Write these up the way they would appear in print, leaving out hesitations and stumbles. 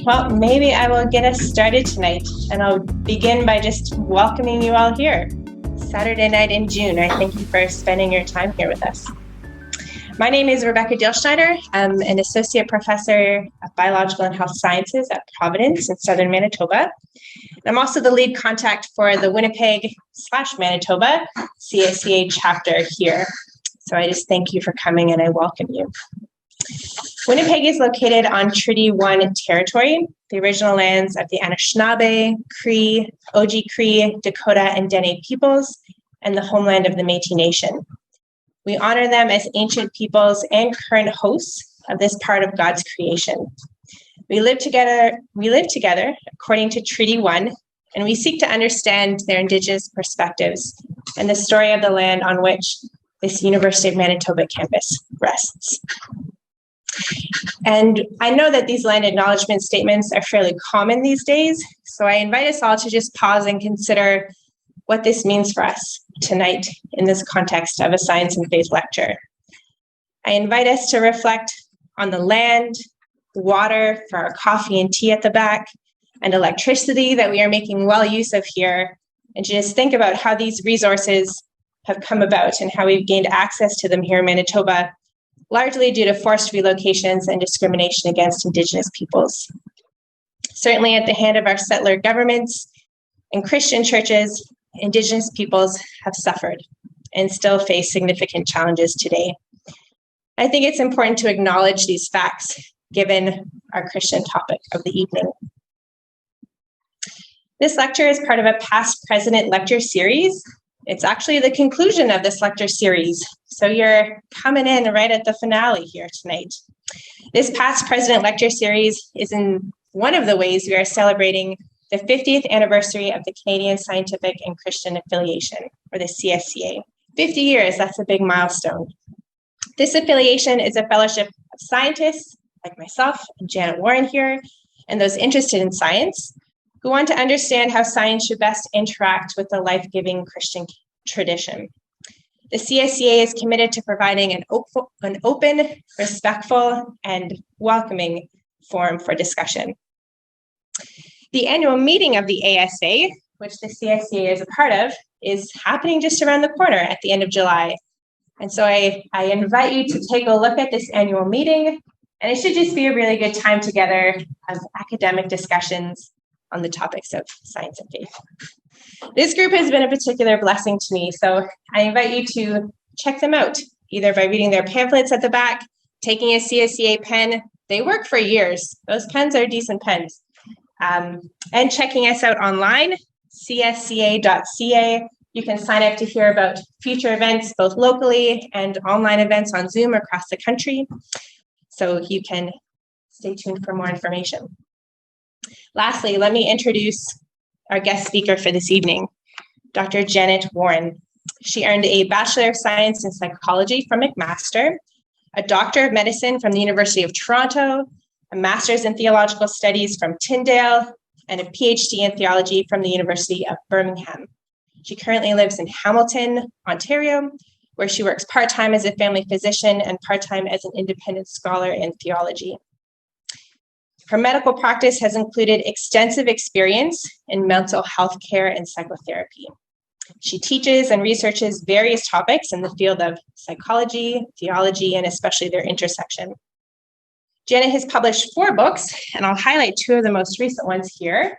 Well, maybe I will get us started tonight, and I'll begin by just welcoming you all here. Saturday night in June. I thank you for spending your time here with us. My name is Rebecca Dielschneider. I'm an associate professor of biological and health sciences at Providence in southern Manitoba. I'm also the lead contact for the Winnipeg/Manitoba CSCA chapter here. So I just thank you for coming and I welcome you. Winnipeg is located on Treaty 1 territory, the original lands of the Anishinaabe, Cree, Oji-Cree, Dakota, and Dene peoples, and the homeland of the Métis Nation. We honor them as ancient peoples and current hosts of this part of God's creation. We live together according to Treaty 1, and we seek to understand their Indigenous perspectives and the story of the land on which this University of Manitoba campus rests. And I know that these land acknowledgement statements are fairly common these days, so I invite us all to just pause and consider what this means for us tonight in this context of a science and faith lecture. I invite us to reflect on the land, water for our coffee and tea at the back, and electricity that we are making well use of here, and to just think about how these resources have come about and how we've gained access to them here in Manitoba, largely due to forced relocations and discrimination against Indigenous peoples. Certainly at the hand of our settler governments and Christian churches, Indigenous peoples have suffered and still face significant challenges today. I think it's important to acknowledge these facts given our Christian topic of the evening. This lecture is part of a past president lecture series. It's actually the conclusion of this lecture series, so you're coming in right at the finale here tonight. This past president lecture series is in one of the ways we are celebrating the 50th anniversary of the Canadian Scientific and Christian Affiliation, or the CSCA. 50 years, that's a big milestone. This affiliation is a fellowship of scientists like myself and Janet Warren here, and those interested in science, who want to understand how science should best interact with the life-giving Christian tradition. The CSCA is committed to providing an open, respectful, and welcoming forum for discussion. The annual meeting of the ASA, which the CSCA is a part of, is happening just around the corner at the end of July. And so I invite you to take a look at this annual meeting, and it should just be a really good time together of academic discussions on the topics of science and faith. This group has been a particular blessing to me, so I invite you to check them out, either by reading their pamphlets at the back, taking a CSCA pen. They work for years. Those pens are decent pens. And checking us out online, csca.ca. You can sign up to hear about future events, both locally and online events on Zoom across the country. So you can stay tuned for more information. Lastly, let me introduce our guest speaker for this evening, Dr. Janet Warren. She earned a Bachelor of Science in Psychology from McMaster, a Doctor of Medicine from the University of Toronto, a Master's in Theological Studies from Tyndale, and a PhD in Theology from the University of Birmingham. She currently lives in Hamilton, Ontario, where she works part-time as a family physician and part-time as an independent scholar in theology. Her medical practice has included extensive experience in mental health care and psychotherapy. She teaches and researches various topics in the field of psychology, theology, and especially their intersection. Janet has published 4 books, and I'll highlight 2 of the most recent ones here.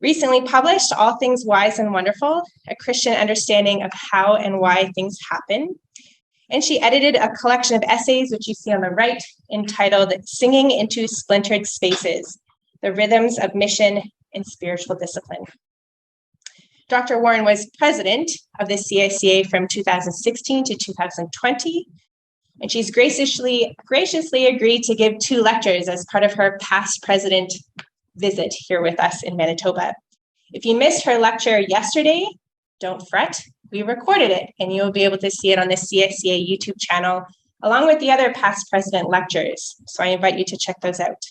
Recently published All Things Wise and Wonderful, a Christian understanding of how and why things happen. And she edited a collection of essays, which you see on the right, entitled Singing into Splintered Spaces, The Rhythms of Mission and Spiritual Discipline. Dr. Warren was president of the CSCA from 2016 to 2020, and she's graciously agreed to give 2 lectures as part of her past president visit here with us in Manitoba. If you missed her lecture yesterday, don't fret. We recorded it, and you'll be able to see it on the CSCA YouTube channel, along with the other past president lectures. So I invite you to check those out.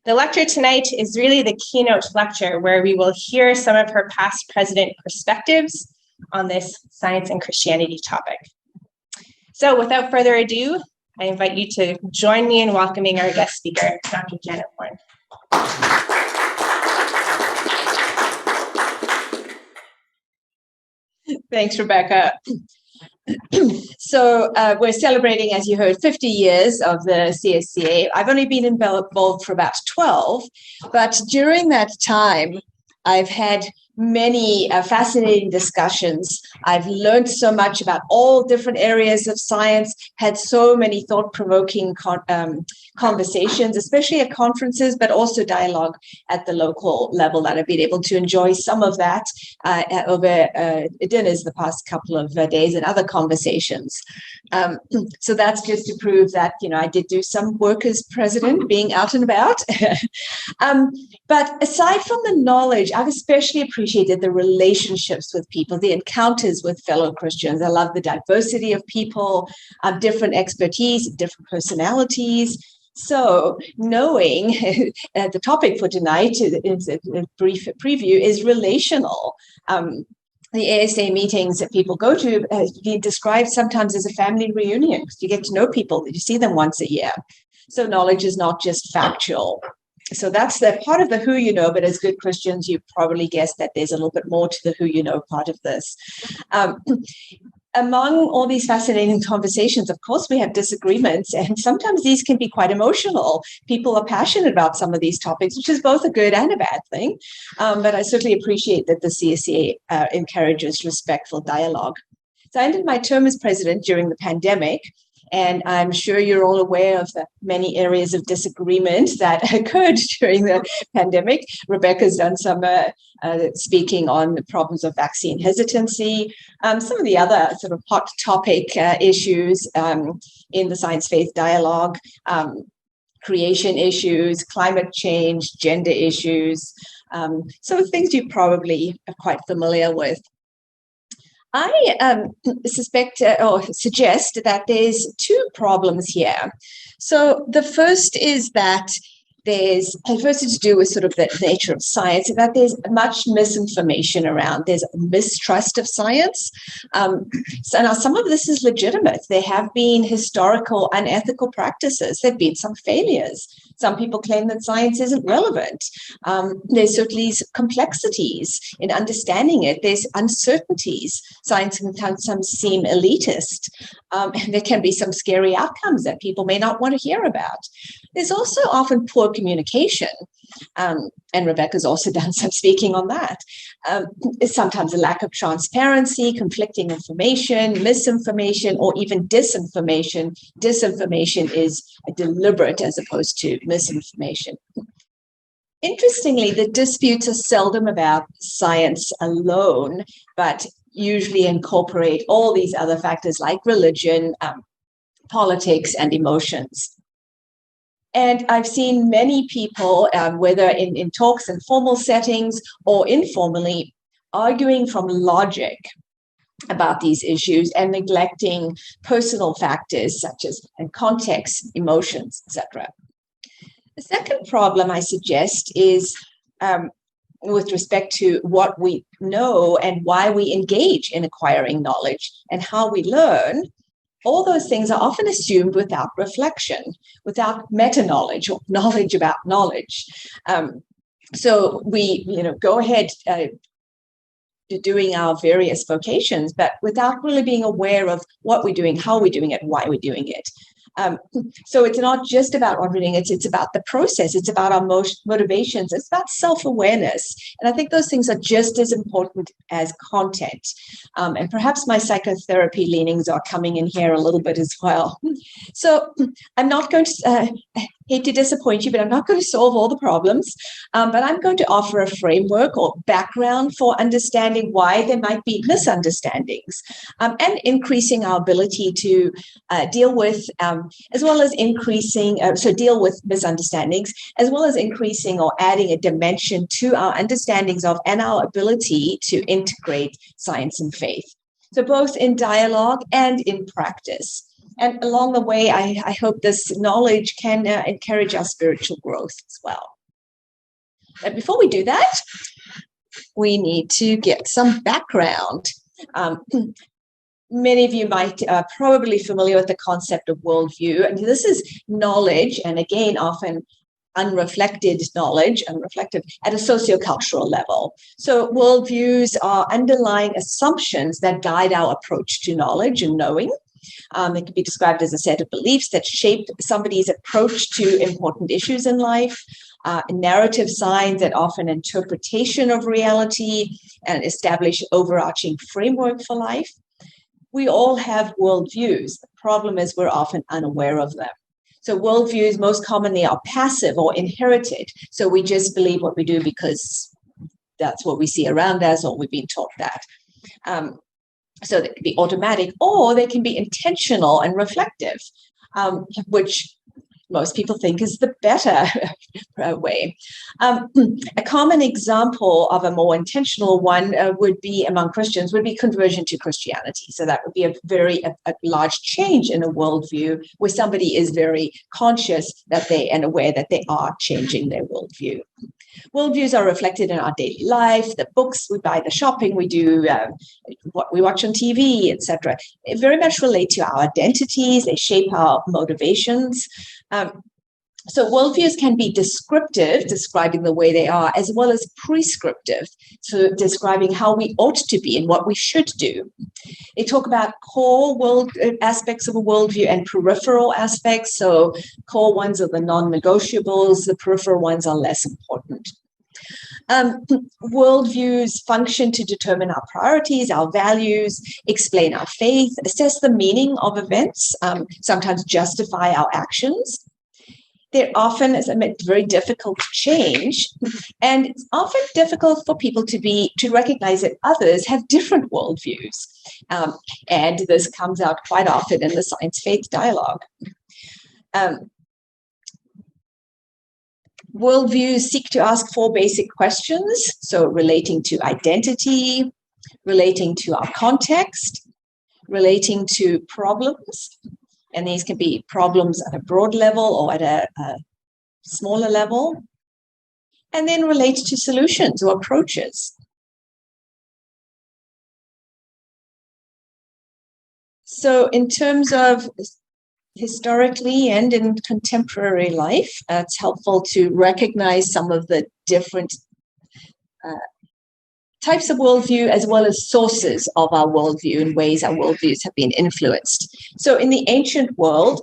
The lecture tonight is really the keynote lecture where we will hear some of her past president perspectives on this science and Christianity topic. So without further ado, I invite you to join me in welcoming our guest speaker, Dr. Janet Warren. Thanks, Rebecca. So we're celebrating, as you heard, 50 years of the CSCA. I've only been involved for about 12, but during that time, I've had many fascinating discussions. I've learned so much about all different areas of science, had so many thought-provoking conversations, especially at conferences, but also dialogue at the local level, that I've been able to enjoy some of that over dinners the past couple of days and other conversations. So that's just to prove that, I did do some work as president, being out and about. But aside from the knowledge, I've especially appreciated the relationships with people, the encounters with fellow Christians. I love the diversity of people, different expertise, different personalities. So knowing the topic for tonight, is a brief preview, is relational. The ASA meetings that people go to has been described sometimes as a family reunion, because you get to know people, you see them once a year. So knowledge is not just factual. So that's the part of the who you know, but as good Christians, you probably guessed that there's a little bit more to the who you know part of this. Among all these fascinating conversations, of course, we have disagreements, and sometimes these can be quite emotional. People are passionate about some of these topics, which is both a good and a bad thing. But I certainly appreciate that the CSCA encourages respectful dialogue. So I ended my term as president during the pandemic, and I'm sure you're all aware of the many areas of disagreement that occurred during the pandemic. Rebecca's done some speaking on the problems of vaccine hesitancy, some of the other sort of hot topic issues in the science-faith dialogue, creation issues, climate change, gender issues, so things you probably are quite familiar with. I suspect or suggest that there's two problems here. So the first is that first to do with sort of the nature of science, that there's much misinformation around. There's mistrust of science. So now some of this is legitimate. There have been historical unethical practices. There have been some failures. Some people claim that science isn't relevant. There's certainly complexities in understanding it. There's uncertainties. Science can sometimes seem elitist. And there can be some scary outcomes that people may not want to hear about. There's also often poor communication. And Rebecca's also done some speaking on that. Sometimes a lack of transparency, conflicting information, misinformation, or even disinformation. Disinformation is deliberate as opposed to misinformation. Interestingly, the disputes are seldom about science alone, but usually incorporate all these other factors like religion, politics, and emotions. And I've seen many people, whether in talks and formal settings or informally, arguing from logic about these issues and neglecting personal factors such as context, emotions, etc. The second problem I suggest is with respect to what we know and why we engage in acquiring knowledge and how we learn. All those things are often assumed without reflection, without meta-knowledge or knowledge about knowledge. So we, go ahead doing our various vocations, but without really being aware of what we're doing, how we're doing it, why we're doing it. So it's not just about what we're doing, it's about the process, it's about our motivations, it's about self-awareness. And I think those things are just as important as content. And perhaps my psychotherapy leanings are coming in here a little bit as well. So I'm not going to, hate to disappoint you, but I'm not going to solve all the problems. But I'm going to offer a framework or background for understanding why there might be misunderstandings and increasing our ability to deal with, as well as increasing, deal with misunderstandings, as well as increasing or adding a dimension to our understandings of and our ability to integrate science and faith. So both in dialogue and in practice. And along the way, I hope this knowledge can encourage our spiritual growth as well. But before we do that, we need to get some background. Many of you might probably familiar with the concept of worldview, and this is knowledge, and again, often unreflected knowledge, unreflective, at a sociocultural level. So worldviews are underlying assumptions that guide our approach to knowledge and knowing. It can be described as a set of beliefs that shape somebody's approach to important issues in life, narrative signs that offer an interpretation of reality and establish overarching framework for life. We all have worldviews. The problem is we're often unaware of them. So worldviews most commonly are passive or inherited. So we just believe what we do because that's what we see around us, or we've been taught that. So they can be automatic, or they can be intentional and reflective, which most people think is the better way. A common example of a more intentional one would be among Christians would be conversion to Christianity. So that would be a large change in a worldview where somebody is very conscious that and aware that they are changing their worldview. Worldviews are reflected in our daily life, the books we buy, the shopping we do, what we watch on TV, etc. They very much relate to our identities. They shape our motivations. So worldviews can be descriptive, describing the way they are, as well as prescriptive, so describing how we ought to be and what we should do. They talk about core world aspects of a worldview and peripheral aspects. So core ones are the non-negotiables, the peripheral ones are less important. Worldviews function to determine our priorities, our values, explain our faith, assess the meaning of events, sometimes justify our actions. They're often, as I meant, very difficult to change, and it's often difficult for people to recognize that others have different worldviews, and this comes out quite often in the science-faith dialogue. Worldviews seek to ask 4 basic questions, so relating to identity, relating to our context, relating to problems, and these can be problems at a broad level or at a smaller level, and then relate to solutions or approaches. So in terms of historically and in contemporary life, it's helpful to recognize some of the different types of worldview as well as sources of our worldview and ways our worldviews have been influenced. So in the ancient world,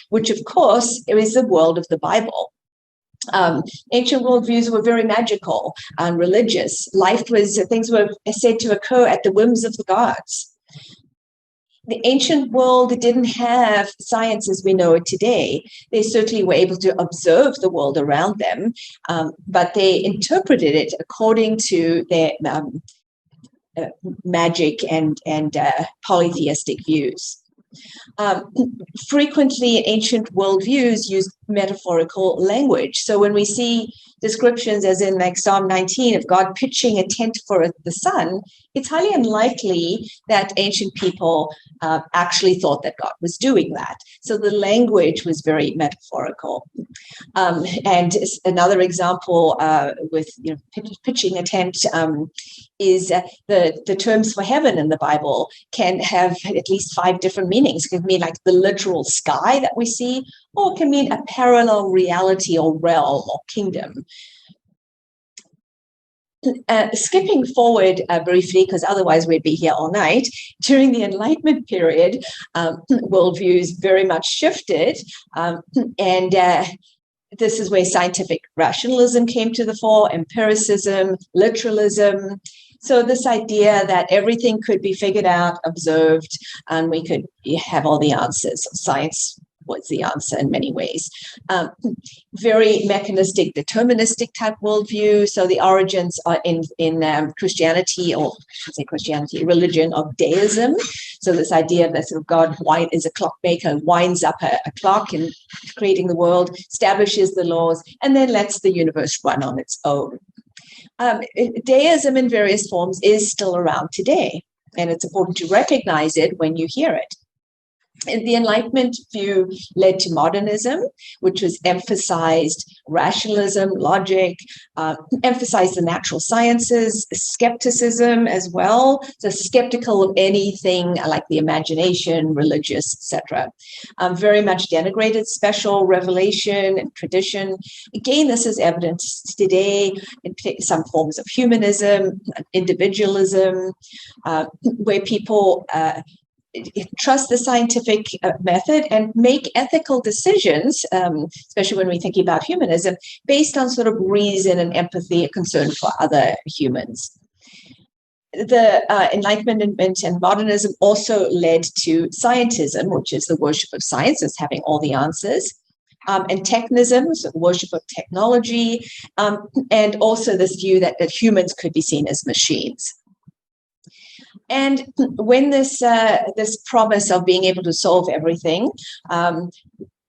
which of course is the world of the Bible, ancient worldviews were very magical and religious. Things were said to occur at the whims of the gods. The ancient world didn't have science as we know it today. They certainly were able to observe the world around them, but they interpreted it according to their magic and polytheistic views. Frequently, ancient worldviews used metaphorical language. So when we see descriptions, as in like Psalm 19, of God pitching a tent for the sun, it's highly unlikely that ancient people actually thought that God was doing that. So the language was very metaphorical. And another example with pitching a tent is the terms for heaven in the Bible can have at least 5 different meanings. It can mean like the literal sky that we see, or it can mean a parallel reality or realm or kingdom. Skipping forward briefly, because otherwise we'd be here all night, during the Enlightenment period, worldviews very much shifted, and this is where scientific rationalism came to the fore, empiricism, literalism. So this idea that everything could be figured out, observed, and we could have all the answers. Science was the answer in many ways. Very mechanistic, deterministic type worldview. So the origins are in Christianity, or I should say Christianity, religion of deism. So this idea that sort of God is a clockmaker, winds up a clock in creating the world, establishes the laws, and then lets the universe run on its own. Deism in various forms is still around today, and it's important to recognize it when you hear it. The Enlightenment view led to modernism, which was emphasized rationalism, logic, emphasized the natural sciences, skepticism as well, so skeptical of anything like the imagination, religious, etc. Very much denigrated special revelation and tradition. Again, this is evident today in some forms of humanism, individualism, where people trust the scientific method and make ethical decisions, especially when we're thinking about humanism, based on sort of reason and empathy and concern for other humans. The Enlightenment and modernism also led to scientism, which is the worship of science as having all the answers, and technism, so the worship of technology, and also this view that humans could be seen as machines. And when this promise of being able to solve everything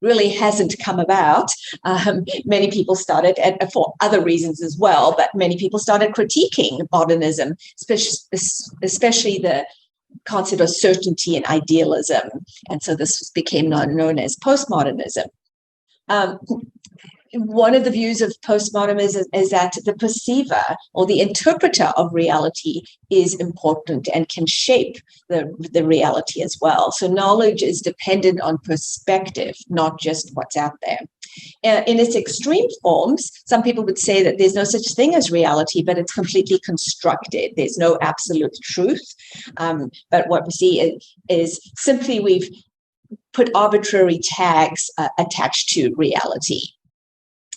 really hasn't come about, many people started, and for other reasons as well, but many people started critiquing modernism, especially the concept of certainty and idealism. And so this became known as postmodernism. One of the views of postmodernism is that the perceiver or the interpreter of reality is important and can shape the reality as well. So knowledge is dependent on perspective, not just what's out there. In its extreme forms, some people would say that there's no such thing as reality, but it's completely constructed. There's no absolute truth. But what we see is simply we've put arbitrary tags attached to reality.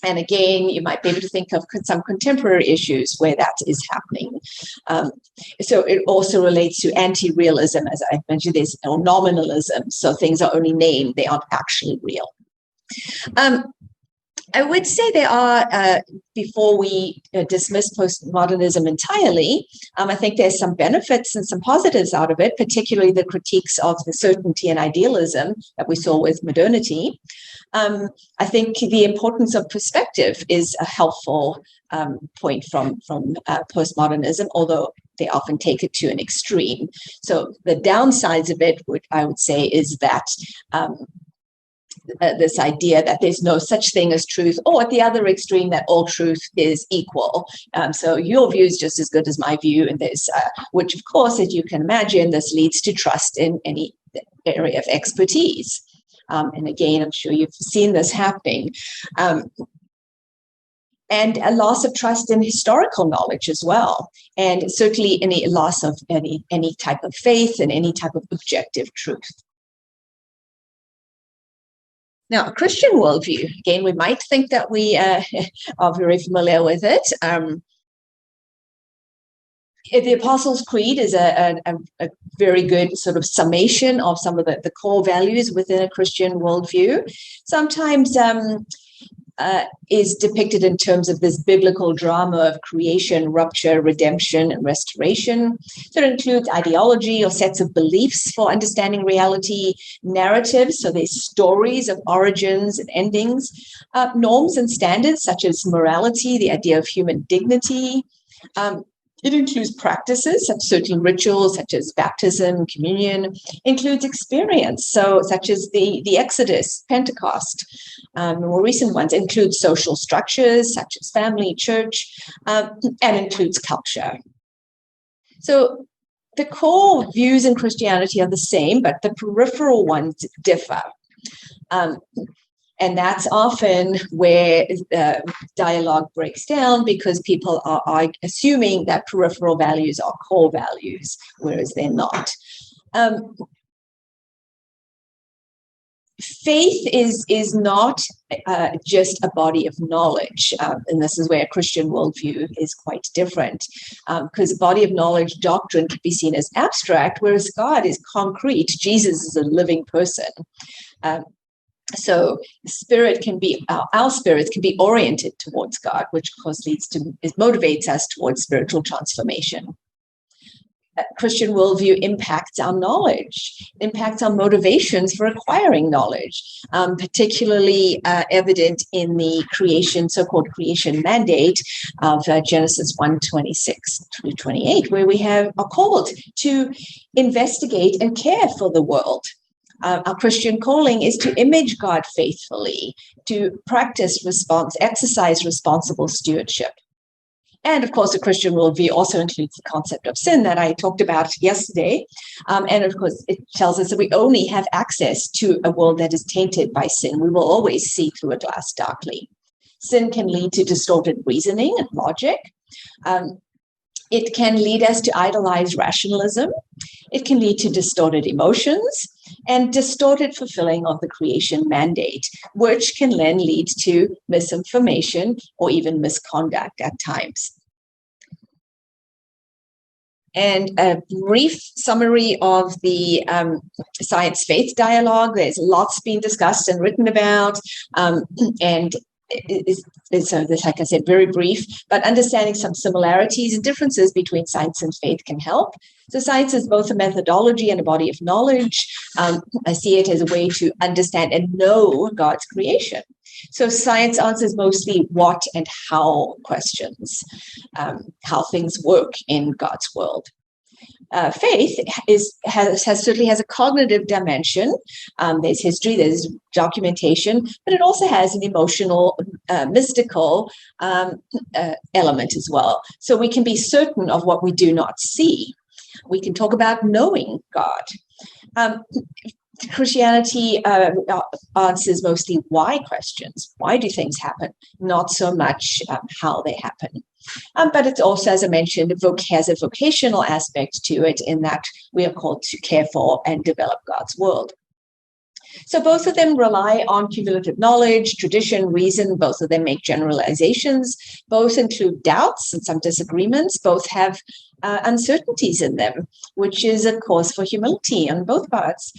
And again, you might be able to think of some contemporary issues where that is happening. So it also relates to anti-realism, as I mentioned, or nominalism. So things are only named, they aren't actually real. I would say there are, before we dismiss postmodernism entirely, I think there's some benefits and some positives out of it, particularly the critiques of the certainty and idealism that we saw with modernity. I think the importance of perspective is a helpful point from postmodernism, although they often take it to an extreme. So the downsides of it, I would say, is that this idea that there's no such thing as truth, or at the other extreme that all truth is equal. So your view is just as good as my view, and there's, which of course, as you can imagine, this leads to trust in any area of expertise. And again, I'm sure you've seen this happening. And a loss of trust in historical knowledge as well. And certainly any loss of any type of faith and any type of objective truth. Now, a Christian worldview, again, we might think that we are very familiar with it. The Apostles' Creed is a very good sort of summation of some of the core values within a Christian worldview. Sometimes is depicted in terms of this biblical drama of creation, rupture, redemption, and restoration. So it includes ideology or sets of beliefs for understanding reality, narratives, so there's stories of origins and endings, norms and standards such as morality, the idea of human dignity. It includes practices, certain rituals such as baptism, communion. It includes experience, so such as the Exodus, Pentecost. More recent ones include social structures such as family, church, and includes culture. So the core views in Christianity are the same, but the peripheral ones differ. And that's often where dialogue breaks down, because people are assuming that peripheral values are core values, whereas they're not. Faith is not just a body of knowledge, and this is where a Christian worldview is quite different, because a body of knowledge doctrine could be seen as abstract, whereas God is concrete. Jesus is a living person. So spirit can be, our spirits can be oriented towards God, which of course motivates us towards spiritual transformation. Christian worldview impacts our knowledge, impacts our motivations for acquiring knowledge, particularly evident in the so-called creation mandate of Genesis 1:26-28, where we are called to investigate and care for the world. Our Christian calling is to image God faithfully, to exercise responsible stewardship. And of course, the Christian worldview also includes the concept of sin that I talked about yesterday. And of course, it tells us that we only have access to a world that is tainted by sin. We will always see through a glass darkly. Sin can lead to distorted reasoning and logic. It can lead us to idolize rationalism. It can lead to distorted emotions and distorted fulfilling of the creation mandate, which can then lead to misinformation or even misconduct at times. And a brief summary of the science-faith dialogue. There's lots being discussed and written about, and so this, like I said, very brief, but understanding some similarities and differences between science and faith can help. So science is both a methodology and a body of knowledge. I see it as a way to understand and know God's creation. So science answers mostly what and how questions, how things work in God's world. Faith certainly has a cognitive dimension. There's history, there's documentation, but it also has an emotional, mystical element as well. So we can be certain of what we do not see. We can talk about knowing God. Christianity answers mostly why questions. Why do things happen? Not so much how they happen. But it also, as I mentioned, has a vocational aspect to it in that we are called to care for and develop God's world. So both of them rely on cumulative knowledge, tradition, reason. Both of them make generalizations. Both include doubts and some disagreements. Both have uncertainties in them, which is a cause for humility on both parts.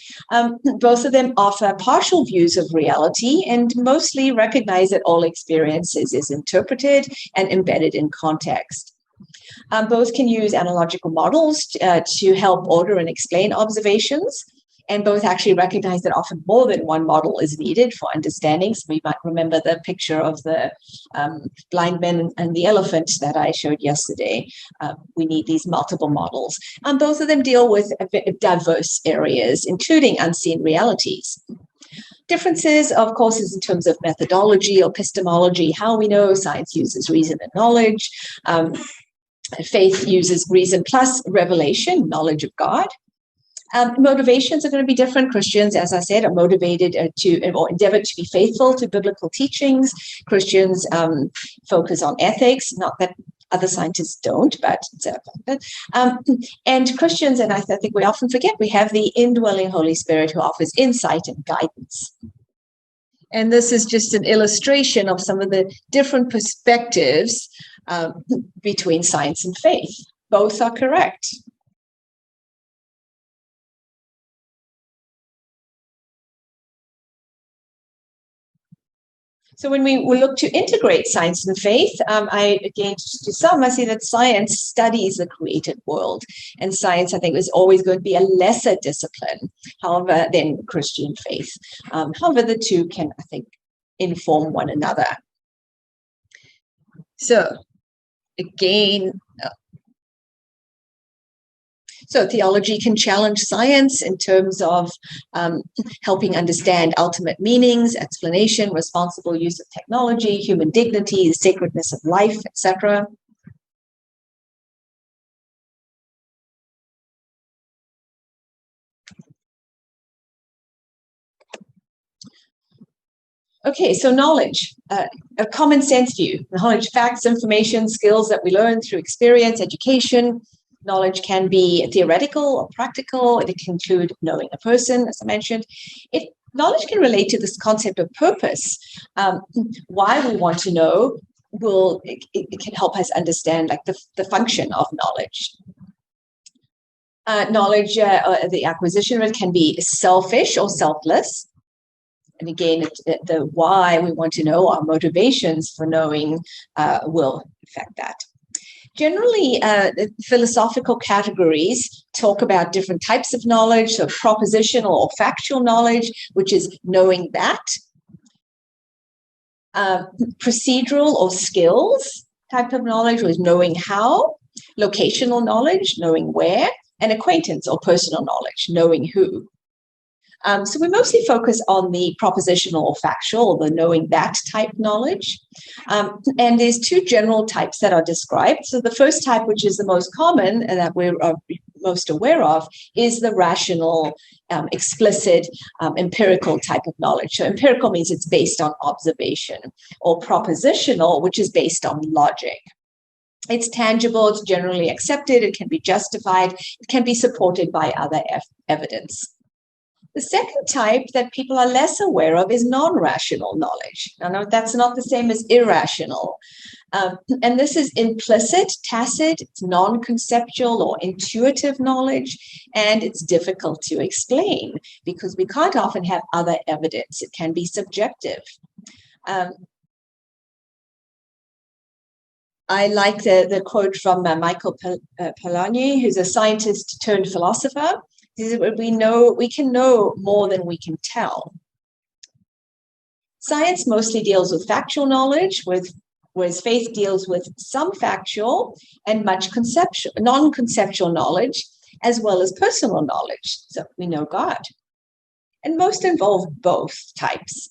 Both of them offer partial views of reality and mostly recognize that all experiences is interpreted and embedded in context. Both can use analogical models to help order and explain observations. And both actually recognize that often more than one model is needed for understanding. So we might remember the picture of the blind man and the elephant that I showed yesterday. We need these multiple models. Both of them deal with diverse areas, including unseen realities. Differences, of course, is in terms of methodology or epistemology, how we know. Science uses reason and knowledge. Faith uses reason plus revelation, knowledge of God. Motivations are going to be different. Christians, as I said, are motivated or endeavor to be faithful to biblical teachings. Christians focus on ethics, not that other scientists don't, but and Christians, and I think we often forget, we have the indwelling Holy Spirit who offers insight and guidance. And this is just an illustration of some of the different perspectives between science and faith. Both are correct. So when we look to integrate science and faith, to some, I see that science studies the created world. And science, I think, is always going to be a lesser discipline, however, than Christian faith. However, the two can, I think, inform one another. So again, so theology can challenge science in terms of helping understand ultimate meanings, explanation, responsible use of technology, human dignity, the sacredness of life, etc. Okay, so knowledge, a common sense view, knowledge, facts, information, skills that we learn through experience, education. Knowledge can be theoretical or practical. It can include knowing a person, as I mentioned. Knowledge can relate to this concept of purpose. Why we want to know it can help us understand like the function of knowledge. Knowledge, the acquisition of it can be selfish or selfless. And again, the why we want to know, our motivations for knowing will affect that. Generally, philosophical categories talk about different types of knowledge, so propositional or factual knowledge, which is knowing that. Procedural or skills type of knowledge was knowing how. Locational knowledge, knowing where. And acquaintance or personal knowledge, knowing who. So we mostly focus on the propositional or factual, or the knowing that type knowledge. And there's two general types that are described. So the first type, which is the most common and that we're most aware of, is the rational, explicit, empirical type of knowledge. So empirical means it's based on observation, or propositional, which is based on logic. It's tangible, it's generally accepted, it can be justified, it can be supported by other evidence. The second type that people are less aware of is non-rational knowledge. Now, that's not the same as irrational. And this is implicit, tacit, it's non-conceptual or intuitive knowledge, and it's difficult to explain because we can't often have other evidence. It can be subjective. I like the quote from Michael Polanyi, who's a scientist turned philosopher. We can know more than we can tell. Science mostly deals with factual knowledge, whereas faith deals with some factual and much non-conceptual knowledge, as well as personal knowledge. So we know God. And most involve both types.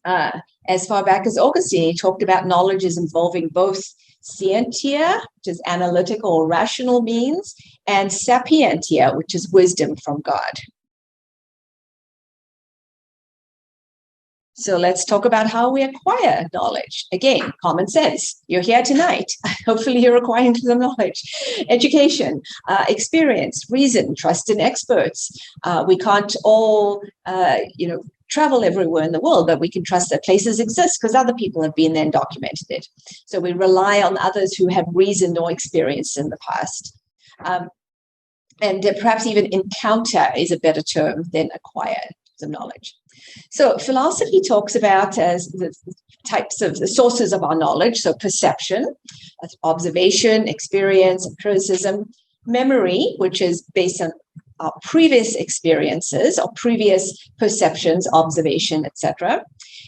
As far back as Augustine, he talked about knowledge as involving both scientia, which is analytical or rational means, and sapientia, which is wisdom from God. So let's talk about how we acquire knowledge. Again, common sense. You're here tonight. Hopefully you're acquiring some knowledge. Education, experience, reason, trust in experts. We can't all, travel everywhere in the world, but we can trust that places exist because other people have been there and documented it. So we rely on others who have reasoned or experienced in the past. And perhaps even encounter is a better term than acquire some knowledge. So philosophy talks about the types of the sources of our knowledge. So perception, observation, experience, empiricism, memory, which is based on our previous experiences or previous perceptions, observation, etc.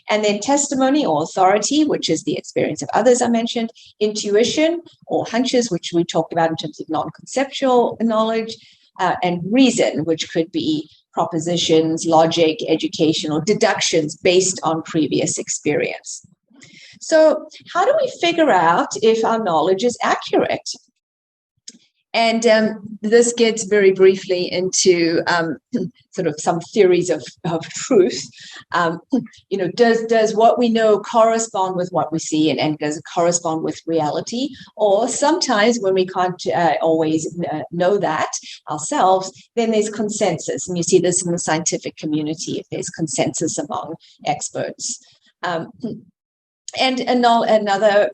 And then testimony or authority, which is the experience of others I mentioned, intuition or hunches, which we talked about in terms of non-conceptual knowledge, and reason, which could be propositions, logic, education, or deductions based on previous experience. So how do we figure out if our knowledge is accurate? And this gets very briefly into sort of some theories of truth. Does what we know correspond with what we see, and does it correspond with reality? Or sometimes when we can't always know that ourselves, then there's consensus. And you see this in the scientific community, if there's consensus among experts. And another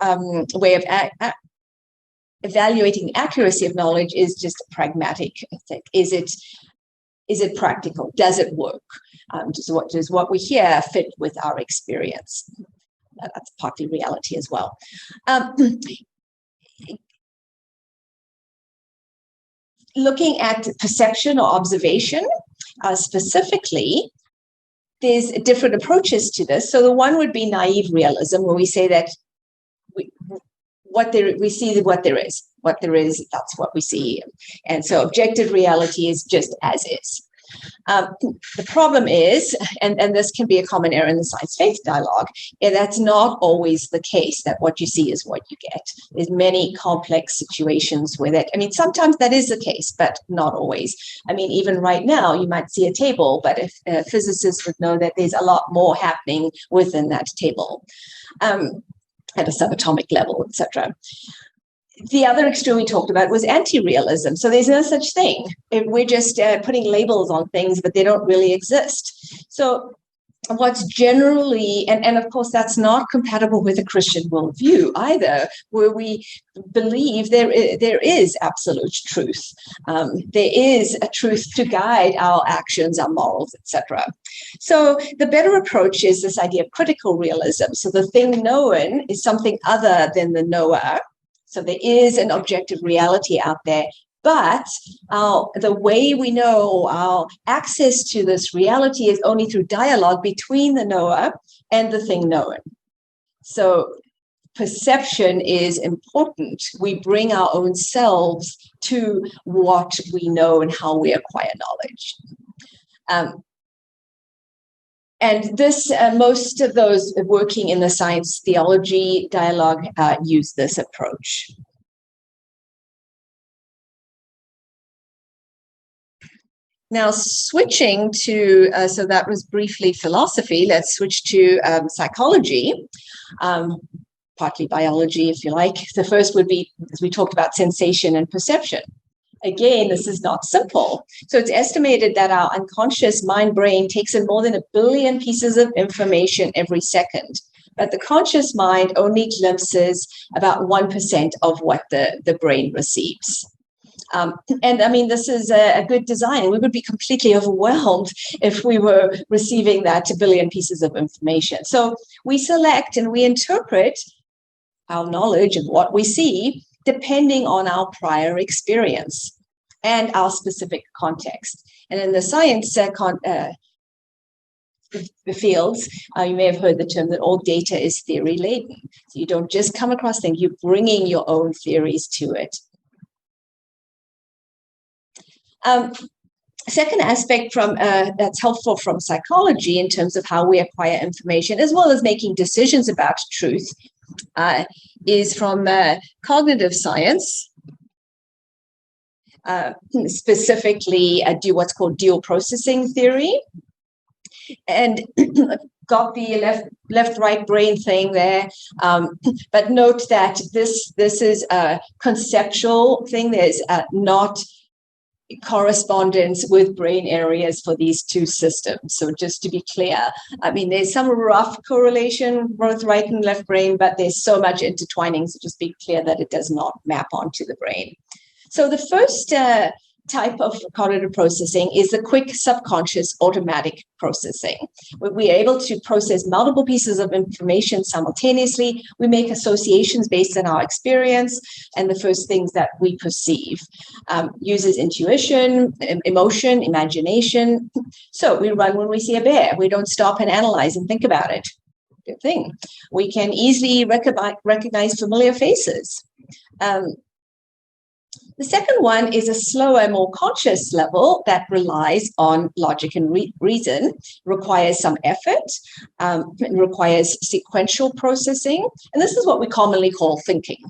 way of evaluating accuracy of knowledge is just a pragmatic thing. Is it practical? Does it work? Does what we hear fit with our experience? That's partly reality as well. Looking at perception or observation specifically, there's different approaches to this. So the one would be naive realism, where we say that we see what there is. What there is, that's what we see. And so objective reality is just as is. The problem is, and this can be a common error in the science-faith dialogue, that's not always the case, that what you see is what you get. There's many complex situations with it. I mean, sometimes that is the case, but not always. I mean, even right now, you might see a table, but if physicists would know that there's a lot more happening within that table. At a subatomic level, etc. The other extreme we talked about was anti-realism. So there's no such thing. We're just putting labels on things, but they don't really exist. So what's generally, and of course that's not compatible with a Christian worldview either, where we believe there is absolute truth. There is a truth to guide our actions, our morals, etc. So the better approach is this idea of critical realism. So the thing known is something other than the knower. So there is an objective reality out there, but the way we know our access to this reality is only through dialogue between the knower and the thing known. So perception is important. We bring our own selves to what we know and how we acquire knowledge. And this, most of those working in the science theology dialogue use this approach. Now, switching to, so that was briefly philosophy, let's switch to psychology, partly biology, if you like. The first would be, as we talked about, sensation and perception. Again, this is not simple. So it's estimated that our unconscious mind-brain takes in more than 1 billion pieces of information every second. But the conscious mind only glimpses about 1% of what the brain receives. And I mean, this is a good design. We would be completely overwhelmed if we were receiving that 1 billion pieces of information. So we select and we interpret our knowledge of what we see depending on our prior experience and our specific context. And in the science fields, you may have heard the term that all data is theory laden. So you don't just come across things, you're bringing your own theories to it. Second aspect from that's helpful from psychology in terms of how we acquire information, as well as making decisions about truth, is from cognitive science, specifically what's called dual processing theory. And got the left-right brain thing there, but note that this is a conceptual thing. There's not correspondence with brain areas for these two systems. So just to be clear, I mean, there's some rough correlation, both right and left brain, but there's so much intertwining. So just be clear that it does not map onto the brain. So the first type of cognitive processing is the quick subconscious automatic processing. We are able to process multiple pieces of information simultaneously. We make associations based on our experience and the first things that we perceive. Uses intuition, emotion, imagination. So we run when we see a bear. We don't stop and analyze and think about it. Good thing. We can easily recognize familiar faces. The second one is a slower, more conscious level that relies on logic and reason, requires some effort, requires sequential processing. And this is what we commonly call thinking.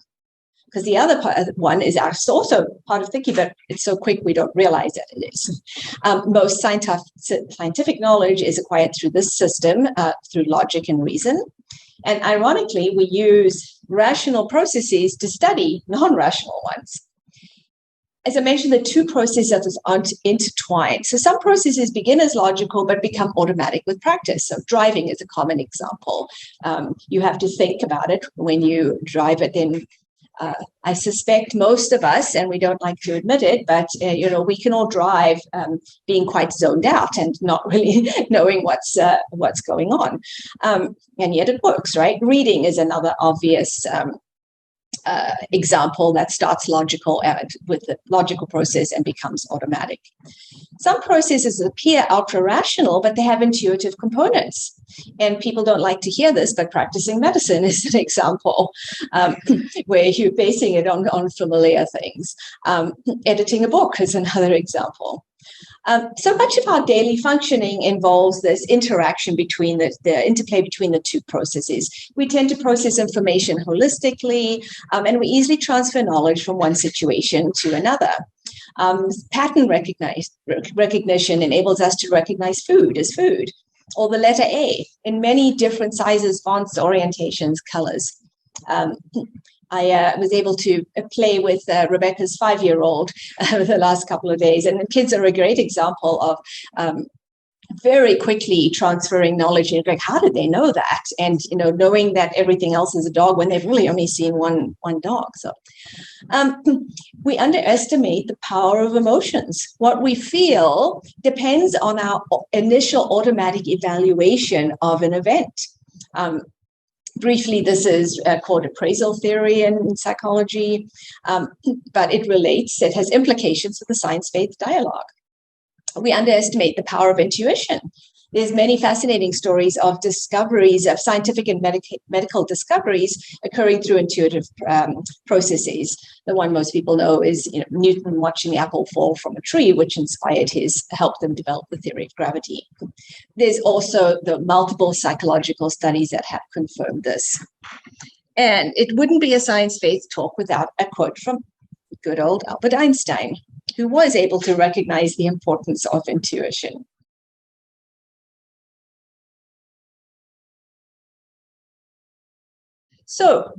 Because the other one is also part of thinking, but it's so quick we don't realize that it is. Most scientific knowledge is acquired through this system, through logic and reason. And ironically, we use rational processes to study non-rational ones. As I mentioned, the two processes aren't intertwined. So some processes begin as logical, but become automatic with practice. So driving is a common example. You have to think about it when you drive it. Then I suspect most of us, and we don't like to admit it, but we can all drive being quite zoned out and not really knowing what's going on. And yet it works, right? Reading is another obvious example that starts logical with the logical process and becomes automatic. Some processes appear ultra-rational, but they have intuitive components. And people don't like to hear this, but practicing medicine is an example where you're basing it on familiar things. Editing a book is another example. So much of our daily functioning involves this interaction between the interplay between the two processes. We tend to process information holistically, and we easily transfer knowledge from one situation to another. Pattern recognition enables us to recognize food as food, or the letter A in many different sizes, fonts, orientations, colors. I was able to play with Rebecca's 5-year-old the last couple of days, and the kids are a great example of very quickly transferring knowledge. And like, how did they know that? And knowing that everything else is a dog when they've really only seen one dog. So we underestimate the power of emotions. What we feel depends on our initial automatic evaluation of an event. Briefly, this is called appraisal theory in psychology, but it has implications for the science-faith dialogue. We underestimate the power of intuition. There's many fascinating stories of discoveries, of scientific and medical discoveries occurring through intuitive processes. The one most people know is Newton watching the apple fall from a tree, which inspired helped them develop the theory of gravity. There's also the multiple psychological studies that have confirmed this. And it wouldn't be a Science Faith talk without a quote from good old Albert Einstein, who was able to recognize the importance of intuition. So,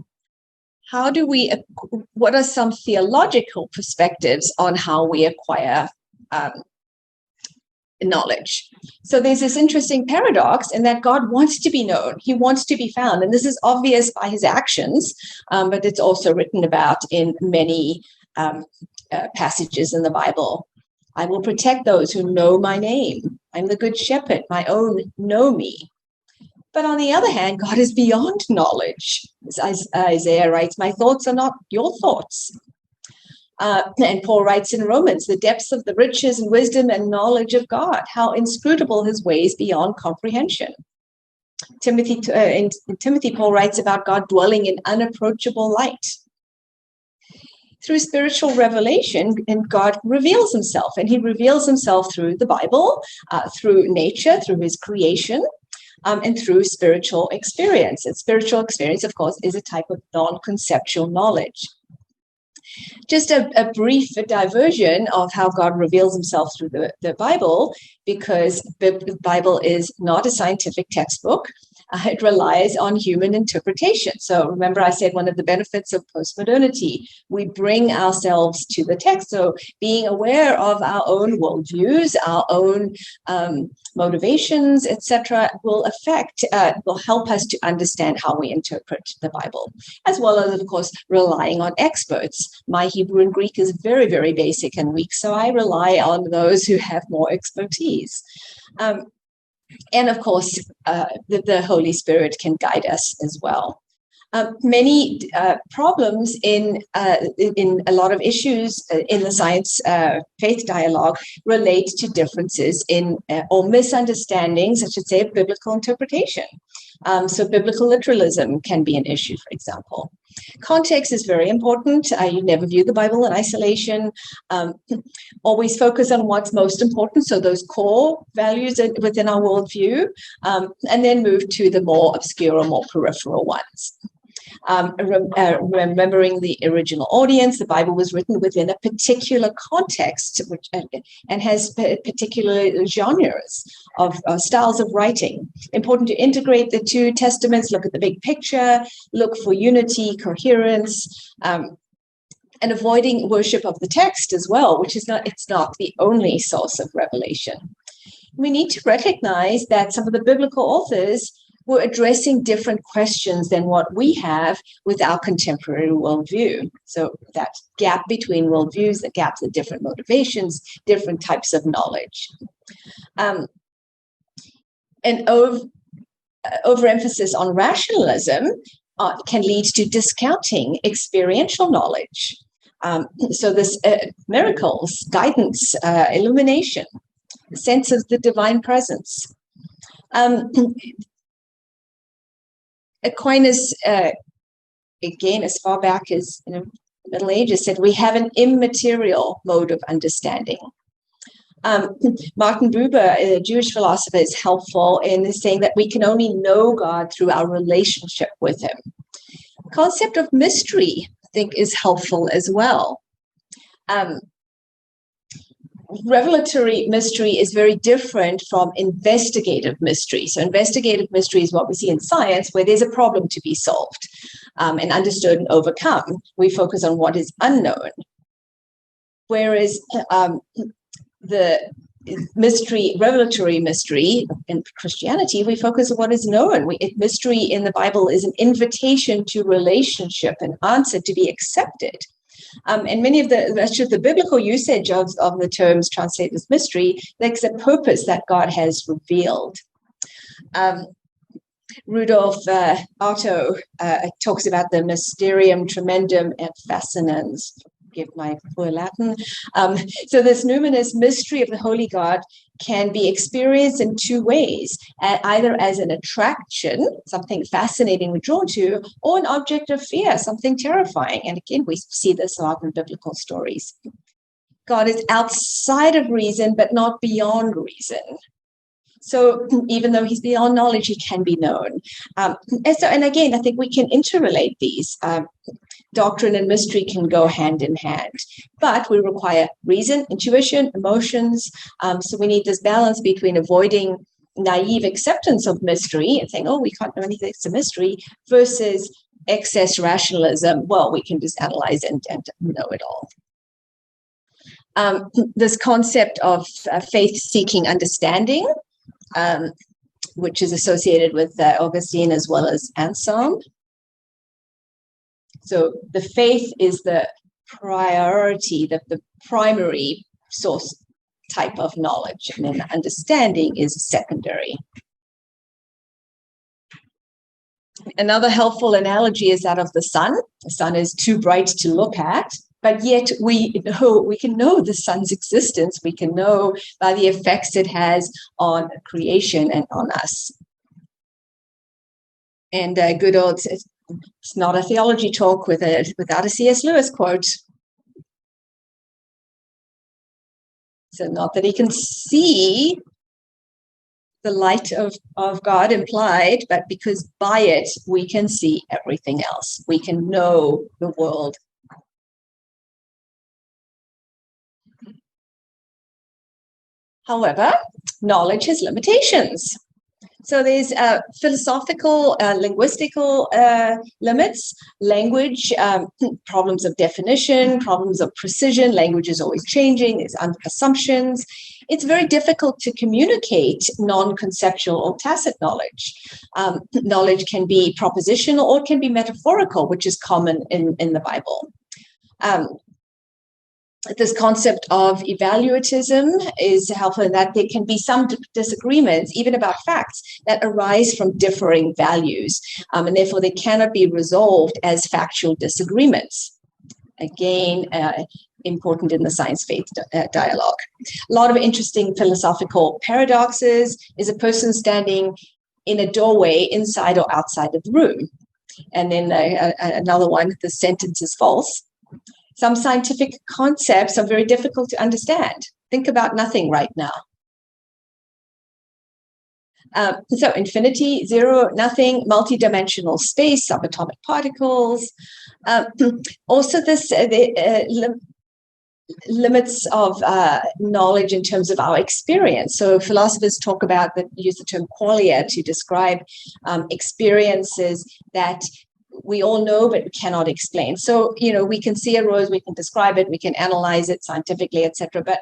what are some theological perspectives on how we acquire knowledge? So there's this interesting paradox in that God wants to be known. He wants to be found. And this is obvious by his actions, but it's also written about in many passages in the Bible. I will protect those who know my name. I'm the good shepherd. My own know me. But on the other hand, God is beyond knowledge. As Isaiah writes, my thoughts are not your thoughts. And Paul writes in Romans, the depths of the riches and wisdom and knowledge of God, how inscrutable his ways beyond comprehension. In Timothy, Paul writes about God dwelling in unapproachable light. Through spiritual revelation, and God reveals himself, and he reveals himself through the Bible, through nature, through his creation, and through spiritual experience. And spiritual experience, of course, is a type of non-conceptual knowledge. Just a brief diversion of how God reveals himself through the Bible, because the Bible is not a scientific textbook. It relies on human interpretation. So remember, I said one of the benefits of postmodernity, we bring ourselves to the text. So being aware of our own worldviews, our own motivations, etc., will help us to understand how we interpret the Bible, as well as, of course, relying on experts. My Hebrew and Greek is very, very basic and weak, so I rely on those who have more expertise. And of course, the Holy Spirit can guide us as well. Many problems in a lot of issues in the science faith dialogue relate to differences in or misunderstandings, I should say, of biblical interpretation. So biblical literalism can be an issue, for example. Context is very important. You never view the Bible in isolation. Always focus on what's most important, so those core values within our worldview, and then move to the more obscure or more peripheral ones. Remembering the original audience, the Bible was written within a particular context, and has particular genres of styles of writing. Important to integrate the two testaments, look at the big picture, look for unity, coherence, and avoiding worship of the text as well, which is it's not the only source of revelation. We need to recognize that some of the biblical authors were addressing different questions than what we have with our contemporary worldview. So that gap between worldviews, the gap of different motivations, different types of knowledge. And overemphasis on rationalism can lead to discounting experiential knowledge. So this miracles, guidance, illumination, sense of the divine presence. Aquinas, again, as far back as the Middle Ages, said we have an immaterial mode of understanding. Martin Buber, a Jewish philosopher, is helpful in saying that we can only know God through our relationship with him. The concept of mystery, I think, is helpful as well. Revelatory mystery is very different from investigative mystery. So investigative mystery is what we see in science, where there's a problem to be solved and understood and overcome. We focus on what is unknown. Whereas the revelatory mystery in Christianity, we focus on what is known. Mystery in the Bible is an invitation to relationship, an answer to be accepted. And many of the biblical usage of the terms translated as mystery, there's a purpose that God has revealed. Rudolf Otto talks about the mysterium tremendum et fascinans. Give my poor Latin. So this numinous mystery of the Holy God can be experienced in two ways, either as an attraction, something fascinating we're drawn to, or an object of fear, something terrifying. And again, we see this a lot in biblical stories. God is outside of reason, but not beyond reason. So even though he's beyond knowledge, he can be known. And again, I think we can interrelate these. Doctrine and mystery can go hand in hand, but we require reason, intuition, emotions. So we need this balance between avoiding naive acceptance of mystery and saying, oh, we can't know anything, it's a mystery, versus excess rationalism. Well, we can just analyze and know it all. This concept of faith-seeking understanding, which is associated with Augustine as well as Anselm. So the faith is the priority, the primary source type of knowledge, and then the understanding is secondary. Another helpful analogy is that of the sun. The sun is too bright to look at, but yet we can know the sun's existence. We can know by the effects it has on creation and on us. And good old, it's not a theology talk without a C.S. Lewis quote. So not that he can see the light of God implied, but because by it we can see everything else. We can know the world. However, knowledge has limitations. So there's philosophical, linguistical limits, language, problems of definition, problems of precision. Language is always changing. There's assumptions. It's very difficult to communicate non-conceptual or tacit knowledge. Knowledge can be propositional or it can be metaphorical, which is common in the Bible. This concept of evaluatism is helpful in that there can be some disagreements, even about facts, that arise from differing values, and therefore they cannot be resolved as factual disagreements. Again, important in the science-faith dialogue. A lot of interesting philosophical paradoxes. Is a person standing in a doorway inside or outside of the room? And then another one, the sentence is false. Some scientific concepts are very difficult to understand. Think about nothing right now. So infinity, zero, nothing, multidimensional space, subatomic particles. Also this limits of knowledge in terms of our experience. So philosophers talk about use the term qualia to describe experiences that we all know, but we cannot explain. So, we can see a rose, we can describe it, we can analyze it scientifically, etc. But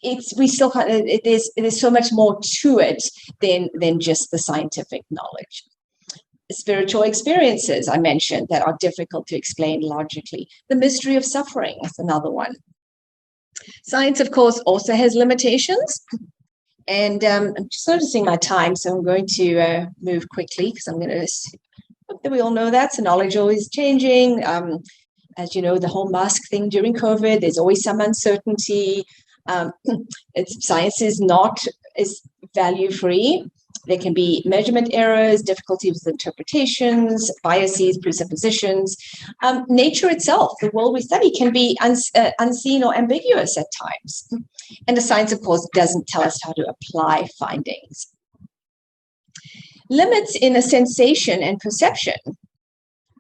there's so much more to it than just the scientific knowledge. Spiritual experiences, I mentioned, that are difficult to explain logically. The mystery of suffering is another one. Science, of course, also has limitations. And I'm just noticing my time, so I'm going to move quickly because I'm going to. We all know that. So knowledge always changing. As you know, the whole mask thing during COVID, there's always some uncertainty. Science is value-free. There can be measurement errors, difficulties with interpretations, biases, presuppositions. Nature itself, the world we study, can be unseen or ambiguous at times. And the science, of course, doesn't tell us how to apply findings. Limits in a sensation and perception.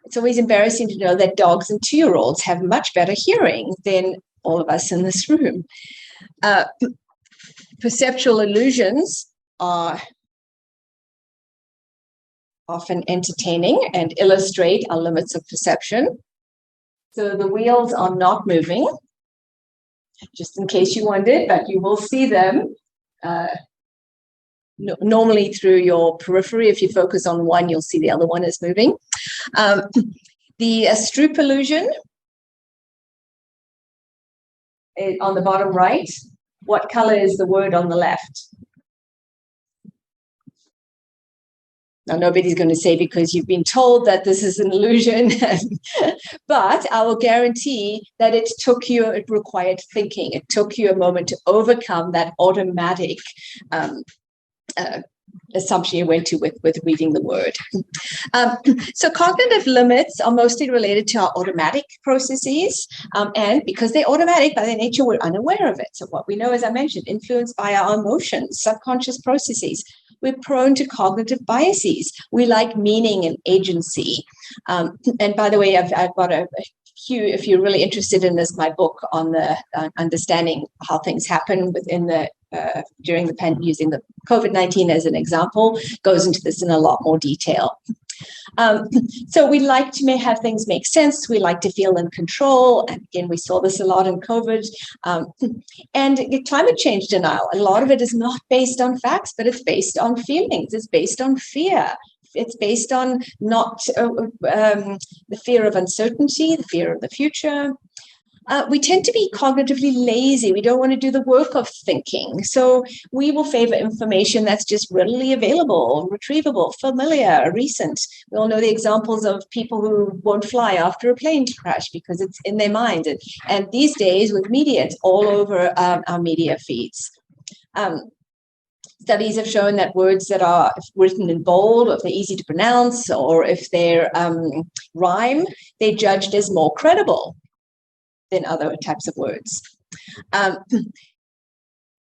It's always embarrassing to know that dogs and 2-year-olds have much better hearing than all of us in this room. Perceptual illusions are often entertaining and illustrate our limits of perception. So the wheels are not moving, just in case you wondered, but you will see them normally through your periphery. If you focus on one, you'll see the other one is moving. The Stroop illusion on the bottom right. What color is the word on the left? Now, nobody's going to say because you've been told that this is an illusion, But I will guarantee that it required thinking. It took you a moment to overcome that automatic assumption you went to with reading the word. So cognitive limits are mostly related to our automatic processes. And because they're automatic by their nature, we're unaware of it. So what we know, as I mentioned, influenced by our emotions, subconscious processes. We're prone to cognitive biases. We like meaning and agency. And by the way, I've got if you're really interested in this, my book on the understanding how things happen within the during the using the COVID-19 as an example, goes into this in a lot more detail. So we like to have things make sense. We like to feel in control. And again, we saw this a lot in COVID. And climate change denial, a lot of it is not based on facts, but it's based on feelings. It's based on fear. It's based on not the fear of uncertainty, the fear of the future. We tend to be cognitively lazy. We don't want to do the work of thinking. So we will favor information that's just readily available, retrievable, familiar, recent. We all know the examples of people who won't fly after a plane crash because it's in their mind. And these days with media, it's all over our media feeds. Studies have shown that words that are written in bold, or if they're easy to pronounce, or if they're rhyme, they're judged as more credible than other types of words.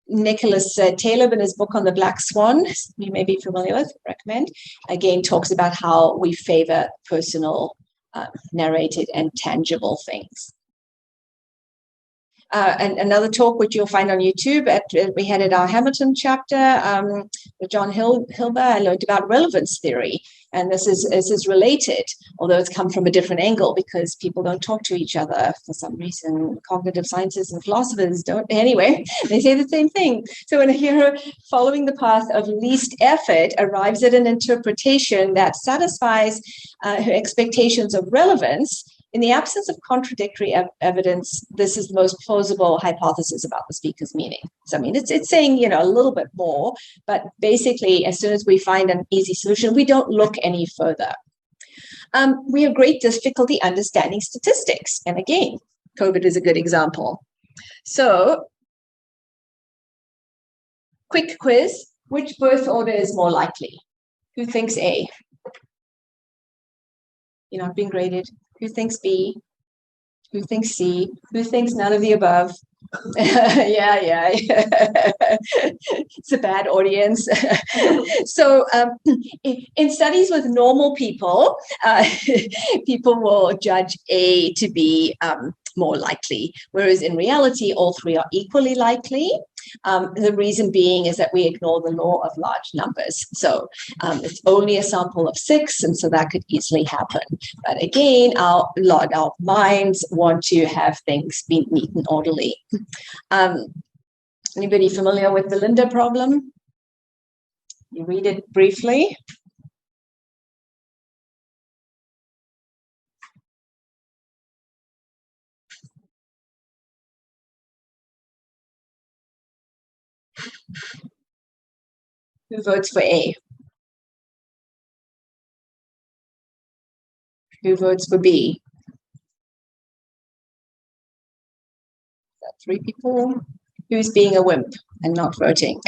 Nicholas Taleb, in his book on the Black Swan, you may be familiar with, recommend, again talks about how we favor personal, narrated, and tangible things. And another talk, which you'll find on YouTube, we had at our Hamilton chapter, with John Hilber, I learned about relevance theory. And this is related, although it's come from a different angle because people don't talk to each other for some reason. Cognitive scientists and philosophers don't. Anyway, they say the same thing. So when a hero following the path of least effort arrives at an interpretation that satisfies her expectations of relevance, in the absence of contradictory evidence, this is the most plausible hypothesis about the speaker's meaning. So, I mean, it's saying, a little bit more, but basically, as soon as we find an easy solution, we don't look any further. We have great difficulty understanding statistics. And again, COVID is a good example. So, quick quiz. Which birth order is more likely? Who thinks A? You're not being graded. Who thinks B? Who thinks C? Who thinks none of the above? Yeah. It's a bad audience. So in studies with normal people, people will judge A to be more likely, whereas in reality, all three are equally likely. The reason being is that we ignore the law of large numbers. So it's only a sample of 6, and so that could easily happen. But again, our minds want to have things be neat and orderly. Anybody familiar with the Linda problem? You read it briefly. Who votes for A? Who votes for B? That 3 people. Who's being a wimp and not voting?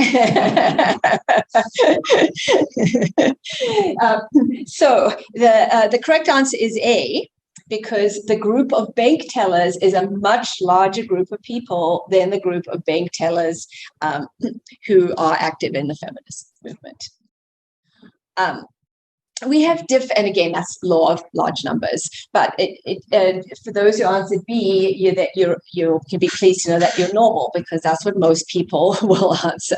So the correct answer is A, because the group of bank tellers is a much larger group of people than the group of bank tellers who are active in the feminist movement. We have and again, that's law of large numbers. But for those who answered B, you can be pleased to know that you're normal, because that's what most people will answer.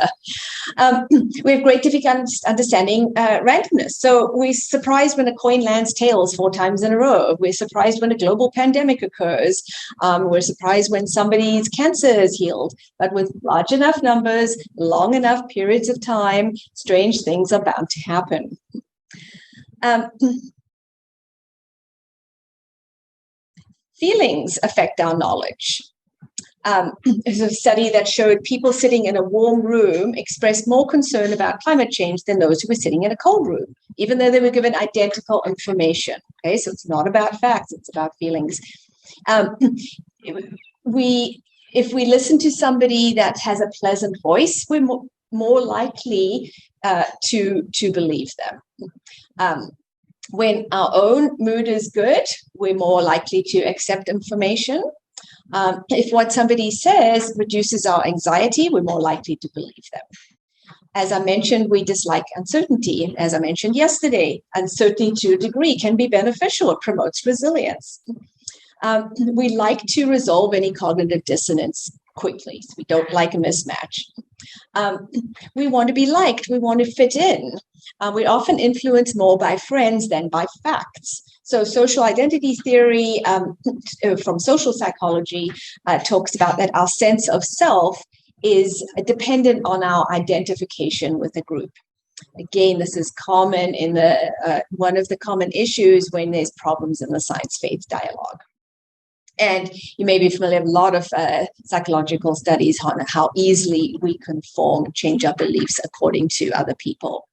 We have great difficulty understanding randomness. So we're surprised when a coin lands tails 4 times in a row. We're surprised when a global pandemic occurs. We're surprised when somebody's cancer is healed. But with large enough numbers, long enough periods of time, strange things are bound to happen. Feelings affect our knowledge. There's a study that showed people sitting in a warm room expressed more concern about climate change than those who were sitting in a cold room, even though they were given identical information. Okay, so it's not about facts, it's about feelings. If we listen to somebody that has a pleasant voice, we're more likely to believe them. When our own mood is good, we're more likely to accept information. If what somebody says reduces our anxiety, we're more likely to believe them. As I mentioned, we dislike uncertainty. As I mentioned yesterday, uncertainty to a degree can be beneficial. It promotes resilience. We like to resolve any cognitive dissonance quickly. So we don't like a mismatch. We want to be liked. We want to fit in. We're often influenced more by friends than by facts. So social identity theory from social psychology talks about that our sense of self is dependent on our identification with a group. Again, this is common in one of the common issues when there's problems in the science-faith dialogue. And you may be familiar with a lot of psychological studies on how easily we conform, change our beliefs according to other people.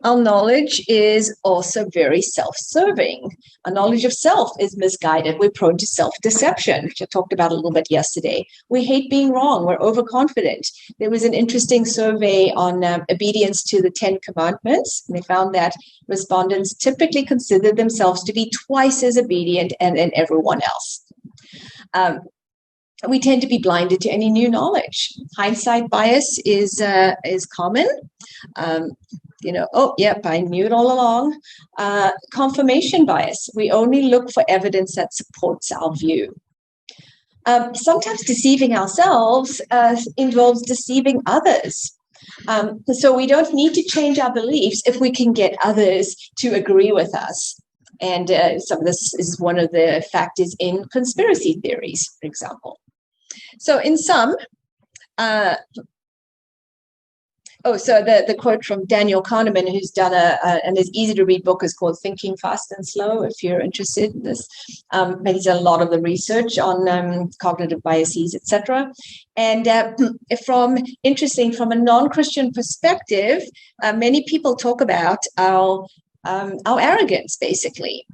Our knowledge is also very self-serving. Our knowledge of self is misguided. We're prone to self-deception, which I talked about a little bit yesterday. We hate being wrong. We're overconfident. There was an interesting survey on obedience to the 10 Commandments, and they found that respondents typically considered themselves to be twice as obedient than everyone else. We tend to be blinded to any new knowledge. Hindsight bias is common. Oh, yep, I knew it all along. Confirmation bias. We only look for evidence that supports our view. Sometimes deceiving ourselves involves deceiving others. So we don't need to change our beliefs if we can get others to agree with us. And some of this is one of the factors in conspiracy theories, for example. So in sum, the quote from Daniel Kahneman, who's done and his easy-to-read book is called Thinking Fast and Slow, if you're interested in this. But he's done a lot of the research on cognitive biases, etc. And from a non-Christian perspective, many people talk about our arrogance, basically,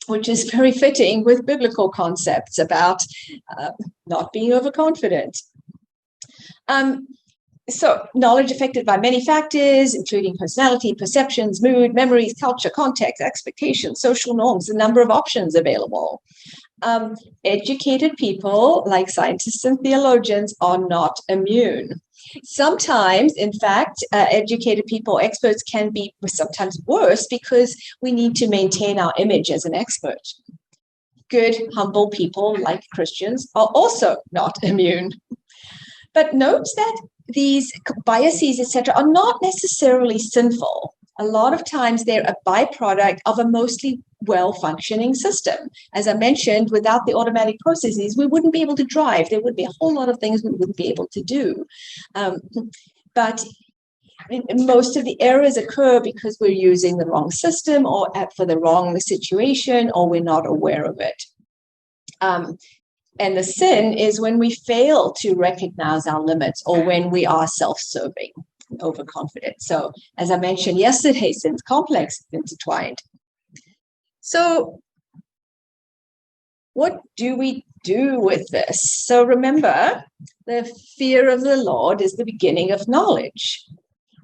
which is very fitting with biblical concepts about not being overconfident. So knowledge affected by many factors, including personality, perceptions, mood, memories, culture, context, expectations, social norms, the number of options available. Educated people, like scientists and theologians, are not immune. Sometimes, in fact, educated people, experts can be sometimes worse because we need to maintain our image as an expert. Good, humble people, like Christians, are also not immune. But note that these biases, etc., are not necessarily sinful. A lot of times they're a byproduct of a mostly well-functioning system. As I mentioned, without the automatic processes, we wouldn't be able to drive. There would be a whole lot of things we wouldn't be able to do. But most of the errors occur because we're using the wrong system or for the wrong situation, or we're not aware of it. And the sin is when we fail to recognize our limits or when we are self-serving, overconfident. So as I mentioned yesterday, sin's complex, intertwined. So what do we do with this? So remember, the fear of the Lord is the beginning of knowledge.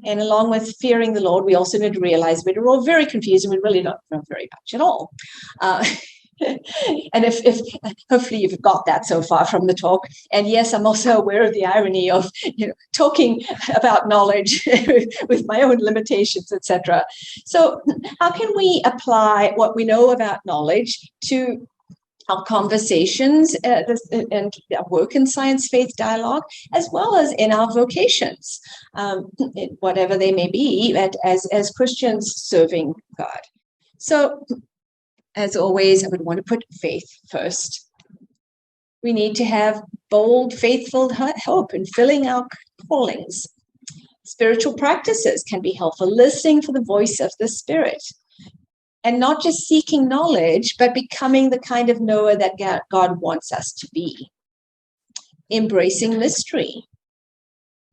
And along with fearing the Lord, we also need to realize we're all very confused and we really don't know very much at all. And if hopefully you've got that so far from the talk. And yes, I'm also aware of the irony of talking about knowledge with my own limitations, etc. So how can we apply what we know about knowledge to our conversations and our work in science-faith dialogue, as well as in our vocations, whatever they may be, as Christians serving God? So as always, I would want to put faith first. We need to have bold, faithful hope in filling our callings. Spiritual practices can be helpful, listening for the voice of the Spirit, and not just seeking knowledge, but becoming the kind of knower that God wants us to be. embracing mystery.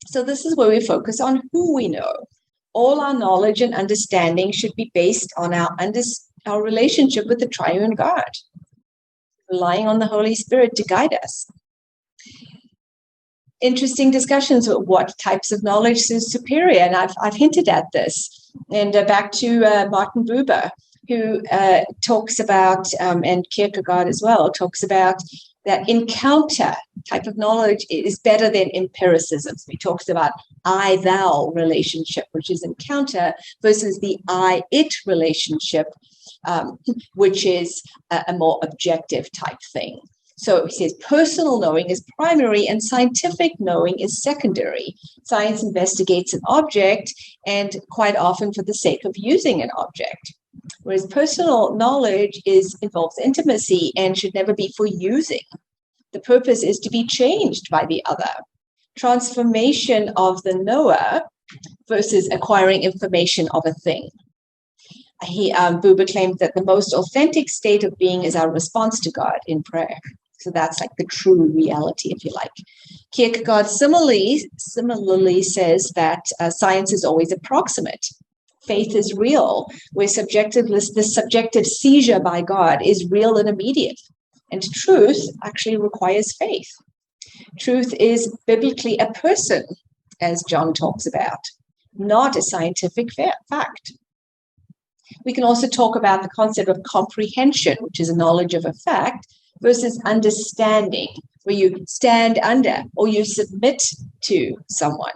So this is where we focus on who we know. All our knowledge and understanding should be based on our relationship with the triune God, relying on the Holy Spirit to guide us. Interesting discussions of what types of knowledge is superior, and I've hinted at this. And back to Martin Buber, who talks about, and Kierkegaard as well, talks about that encounter type of knowledge is better than empiricism. So he talks about I-thou relationship, which is encounter, versus the I-it relationship, which is a more objective type thing. So he says personal knowing is primary and scientific knowing is secondary. Science investigates an object, and quite often for the sake of using an object. Whereas personal knowledge involves intimacy and should never be for using. The purpose is to be changed by the other. Transformation of the knower versus acquiring information of a thing. Buber claimed that the most authentic state of being is our response to God in prayer. So that's like the true reality, if you like. Kierkegaard similarly says that science is always approximate. Faith is real, where the subjective seizure by God is real and immediate. And truth actually requires faith. Truth is biblically a person, as John talks about, not a scientific fact. We can also talk about the concept of comprehension, which is a knowledge of a fact, versus understanding, where you stand under or you submit to someone.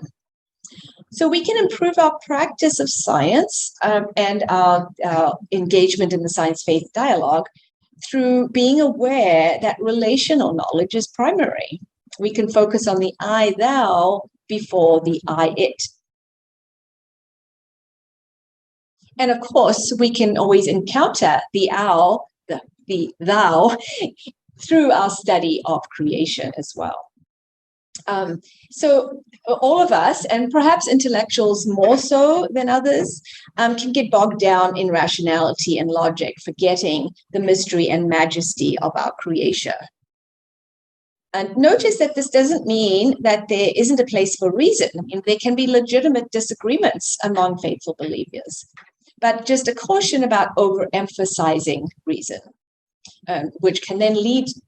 So we can improve our practice of science and our engagement in the science-faith dialogue through being aware that relational knowledge is primary. We can focus on the I-thou before the I-it. And of course, we can always encounter the thou through our study of creation as well. So all of us, and perhaps intellectuals more so than others, can get bogged down in rationality and logic, forgetting the mystery and majesty of our creation. And notice that this doesn't mean that there isn't a place for reason. I mean, there can be legitimate disagreements among faithful believers, but just a caution about overemphasizing reason, which can then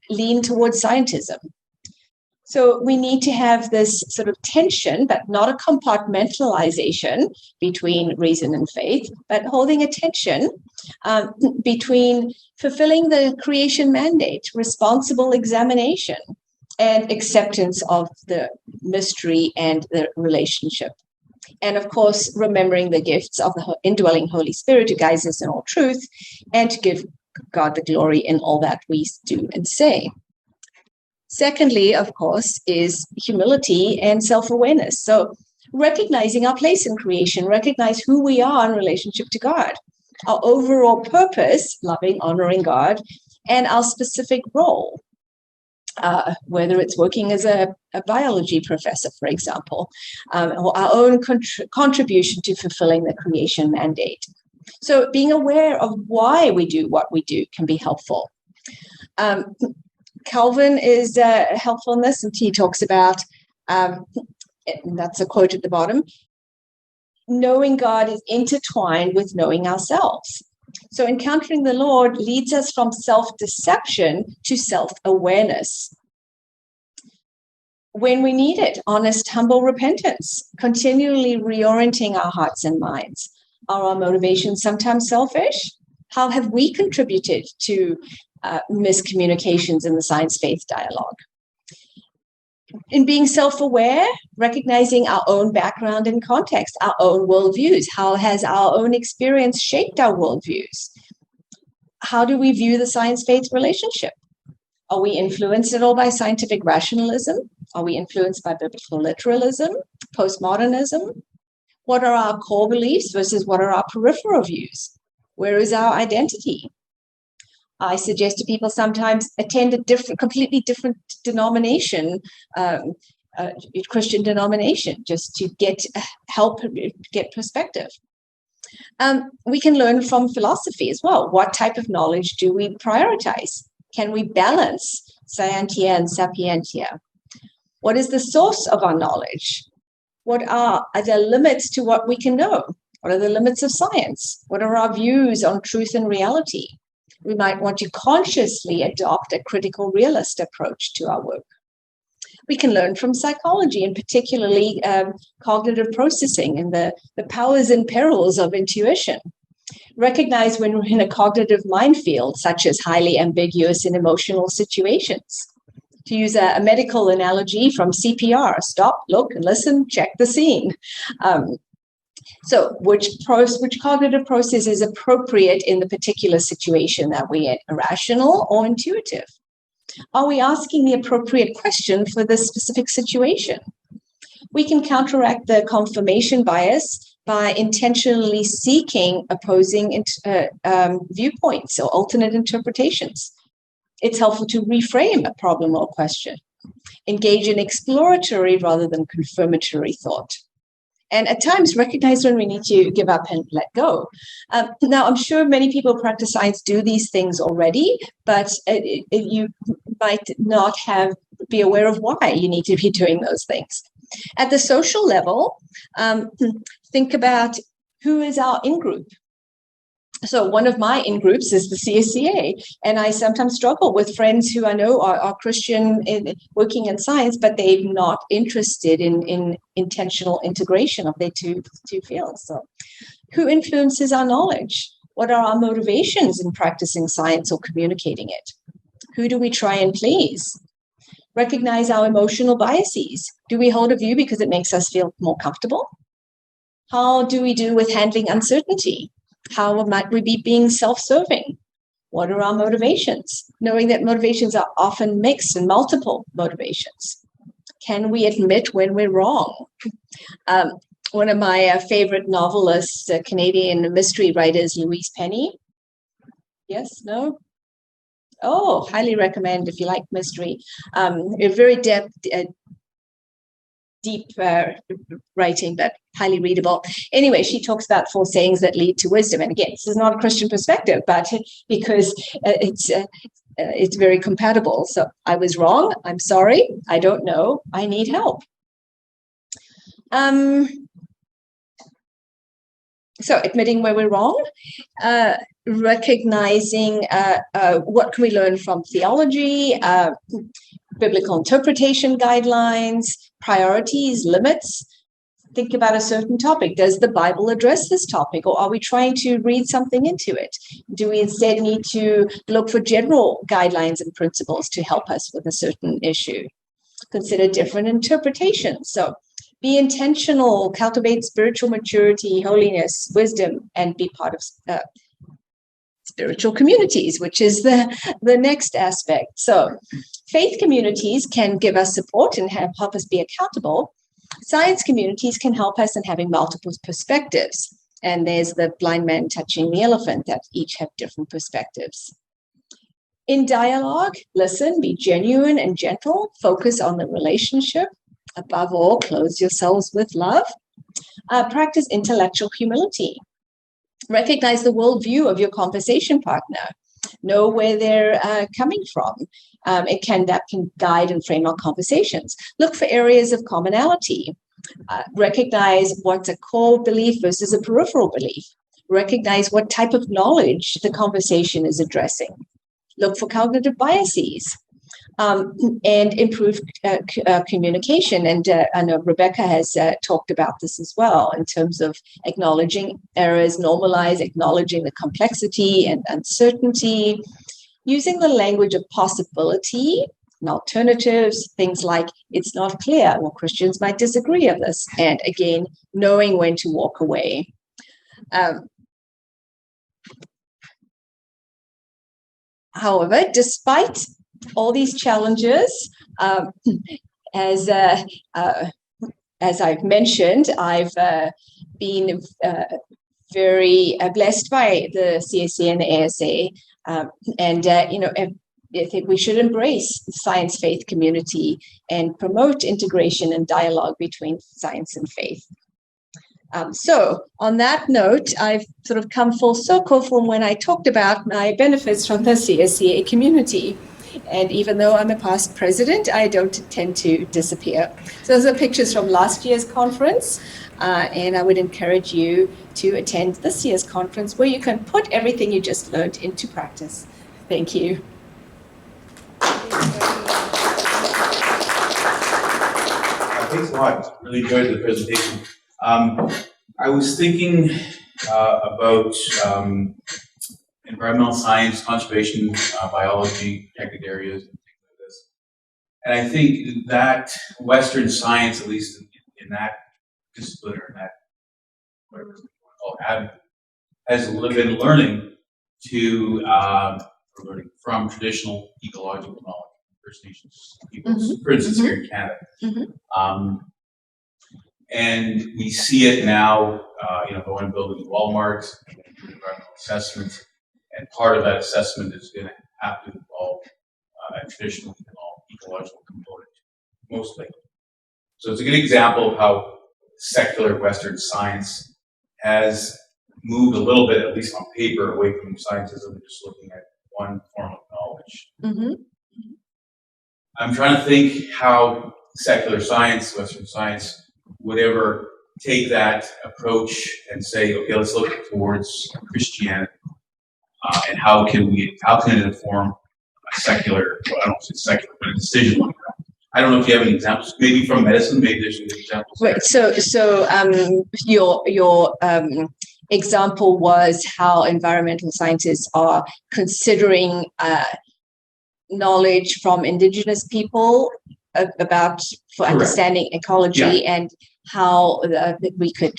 lean towards scientism. So we need to have this sort of tension, but not a compartmentalization between reason and faith, but holding a tension between fulfilling the creation mandate, responsible examination, and acceptance of the mystery and the relationship. And of course, remembering the gifts of the indwelling Holy Spirit who guides us in all truth, and to give God the glory in all that we do and say. Secondly, of course, is humility and self-awareness. So recognizing our place in creation, recognize who we are in relationship to God, our overall purpose, loving, honoring God, and our specific role, whether it's working as a biology professor, for example, or our own contribution to fulfilling the creation mandate. So being aware of why we do what we do can be helpful. Calvin is helpful in this, and he talks about, and that's a quote at the bottom, knowing God is intertwined with knowing ourselves. So encountering the Lord leads us from self-deception to self-awareness. When we need it, honest, humble repentance, continually reorienting our hearts and minds. Are our motivations sometimes selfish? How have we contributed to miscommunications in the science-faith dialogue? In being self-aware, recognizing our own background and context, our own worldviews. How has our own experience shaped our worldviews? How do we view the science-faith relationship? Are we influenced at all by scientific rationalism? Are we influenced by biblical literalism, postmodernism? What are our core beliefs versus what are our peripheral views? Where is our identity? I suggest to people sometimes attend a completely different denomination, Christian denomination, just to help get perspective. We can learn from philosophy as well. What type of knowledge do we prioritize? Can we balance scientia and sapientia? What is the source of our knowledge? What are the limits to what we can know? What are the limits of science? What are our views on truth and reality? We might want to consciously adopt a critical realist approach to our work. We can learn from psychology, and particularly cognitive processing and the powers and perils of intuition. Recognize when we're in a cognitive minefield, such as highly ambiguous and emotional situations. To use a medical analogy from CPR, stop, look, and listen, check the scene. So which cognitive process is appropriate in the particular situation that we're in, irrational or intuitive? Are we asking the appropriate question for this specific situation? We can counteract the confirmation bias by intentionally seeking opposing viewpoints or alternate interpretations. It's helpful to reframe a problem or question, engage in exploratory rather than confirmatory thought. And at times recognize when we need to give up and let go. Now, I'm sure many people who practice science do these things already, but you might not be aware of why you need to be doing those things. At the social level, think about who is our in-group. So one of my in-groups is the CSCA, and I sometimes struggle with friends who I know are Christian working in science, but they're not interested in intentional integration of their two fields. So who influences our knowledge? What are our motivations in practicing science or communicating it? Who do we try and please? Recognize our emotional biases. Do we hold a view because it makes us feel more comfortable? How do we do with handling uncertainty? How might we be being self-serving? What are our motivations? Knowing that motivations are often mixed and multiple motivations. Can we admit when we're wrong? One of my favorite novelists, Canadian mystery writers, Louise Penny. Yes, no? Oh, highly recommend if you like mystery. A very deep writing, but highly readable. Anyway, she talks about 4 sayings that lead to wisdom. And again, this is not a Christian perspective, but because it's very compatible. So I was wrong. I'm sorry. I don't know. I need help. So admitting where we're wrong, recognizing what can we learn from theology, biblical interpretation guidelines, priorities, limits. Think about a certain topic. Does the Bible address this topic, or are we trying to read something into it? Do we instead need to look for general guidelines and principles to help us with a certain issue? Consider different interpretations. So be intentional, cultivate spiritual maturity, holiness, wisdom, and be part of spiritual communities, which is the next aspect. So faith communities can give us support and help us be accountable. Science communities can help us in having multiple perspectives. And there's the blind man touching the elephant, that each have different perspectives. In dialogue, listen, be genuine and gentle, focus on the relationship. Above all, clothe yourselves with love. Practice intellectual humility. Recognize the worldview of your conversation partner. Know where they're coming from. That can guide and frame our conversations. Look for areas of commonality. Recognize what's a core belief versus a peripheral belief. Recognize what type of knowledge the conversation is addressing. Look for cognitive biases. And improve communication. And I know Rebecca has talked about this as well in terms of acknowledging errors, acknowledging the complexity and uncertainty, using the language of possibility and alternatives, things like it's not clear, well, Christians might disagree of this, and again, knowing when to walk away. However, despite all these challenges, as I've mentioned, I've been very blessed by the CSCA and the ASA, I think we should embrace the science faith community and promote integration and dialogue between science and faith. So on that note, I've sort of come full circle from when I talked about my benefits from the CSCA community. And even though I'm a past president, I don't tend to disappear. So those are pictures from last year's conference. And I would encourage you to attend this year's conference where you can put everything you just learned into practice. Thank you. Thanks a lot. Really enjoyed the presentation. I was thinking about environmental science, conservation, biology, protected areas, and things like this. And I think that Western science, at least in that discipline or in that, whatever you want to call it, has been learning from traditional ecological knowledge, First Nations peoples, for instance, here in Canada. And we see it now, going and building Walmart, environmental assessments, and part of that assessment is going to have to involve a traditional ecological component, mostly. So it's a good example of how secular Western science has moved a little bit, at least on paper, away from scientism and just looking at one form of knowledge. I'm trying to think how secular science, Western science, would ever take that approach and say, okay, let's look towards Christianity, and how can it inform a secular, well, I don't say secular, but a decision like that. I don't know if you have any examples, maybe from medicine, maybe there's some good examples. Right. So your example was how environmental scientists are considering knowledge from Indigenous people for Correct. Understanding ecology, and how we could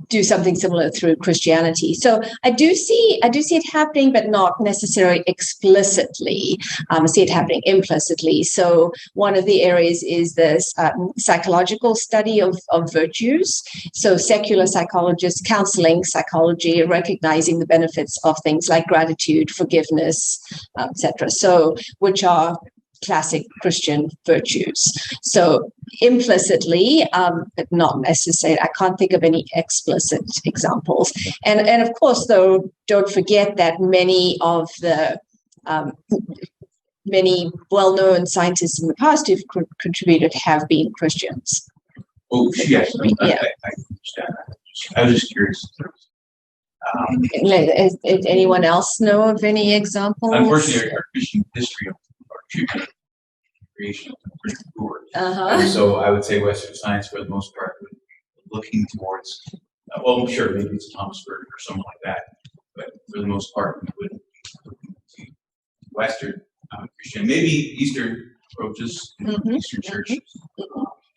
do something similar through Christianity. So I do see it happening, but not necessarily explicitly. I see it happening implicitly. So one of the areas is this psychological study of virtues. So secular psychologists counseling psychology, recognizing the benefits of things like gratitude, forgiveness, etc. So which are classic Christian virtues. So implicitly, but not necessarily. I can't think of any explicit examples. And of course, though, don't forget that many of the many well-known scientists in the past who've contributed have been Christians. Oh, yes. Yeah. I understand that. I was just curious. Does anyone else know of any examples? Unfortunately, our Christian history of our treatment creation is pretty poor. And so I would say Western science, for the most part, would be looking towards, well, sure, maybe it's Thomas Berger or something like that, but for the most part, we would be looking to Western Christian, maybe Eastern approaches, Eastern churches.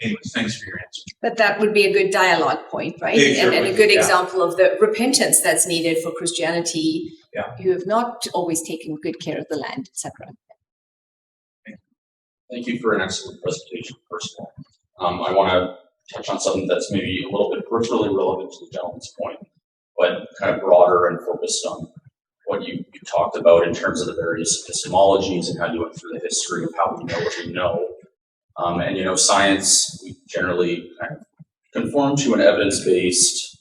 Anyways, thanks for your answer. But that would be a good dialogue point, right? Sure, and a good example of the repentance that's needed for Christianity, who have not always taken good care of the land, etc. Thank you for an excellent presentation, first of all. I want to touch on something that's maybe a little bit peripherally relevant to the gentleman's point, but kind of broader and focused on what you talked about in terms of the various epistemologies and how you went through the history of how we know what we know. And, science, we generally kind of conform to an evidence-based,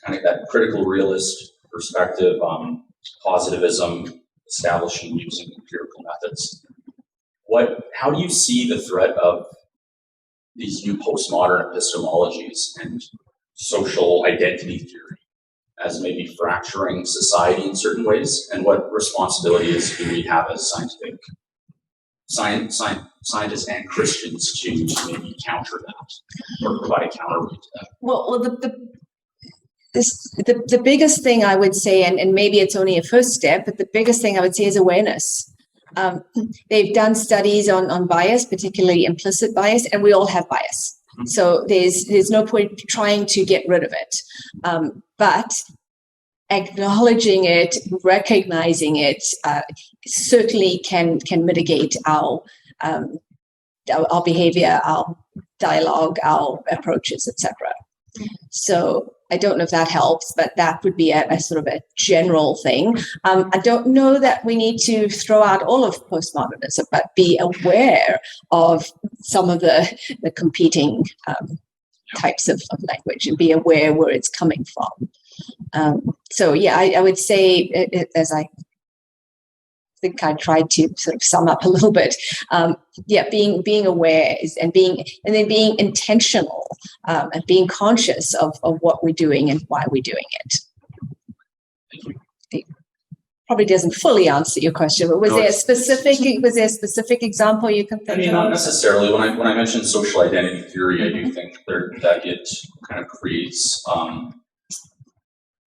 kind of that critical realist perspective, positivism, establishing using empirical methods. How do you see the threat of these new postmodern epistemologies and social identity theory as maybe fracturing society in certain ways? And what responsibilities do we have as scientists and Christians to maybe counter that or provide a counterweight to that? Well, the biggest thing I would say, and maybe it's only a first step, but the biggest thing I would say is awareness. They've done studies on bias, particularly implicit bias, and we all have bias. So there's no point trying to get rid of it. But acknowledging it, recognizing it, certainly can mitigate our behavior, our dialogue, our approaches, etc. So I don't know if that helps, but that would be a sort of a general thing. I don't know that we need to throw out all of postmodernism, but be aware of some of the competing types of language and be aware where it's coming from. So yeah, I would say, as I think I tried to sort of sum up a little bit. Being aware and then being intentional and being conscious of what we're doing and why we're doing it. It probably doesn't fully answer your question, but was there a specific example you can think of? Not necessarily. When I mentioned social identity theory, I do think that it kind of creates,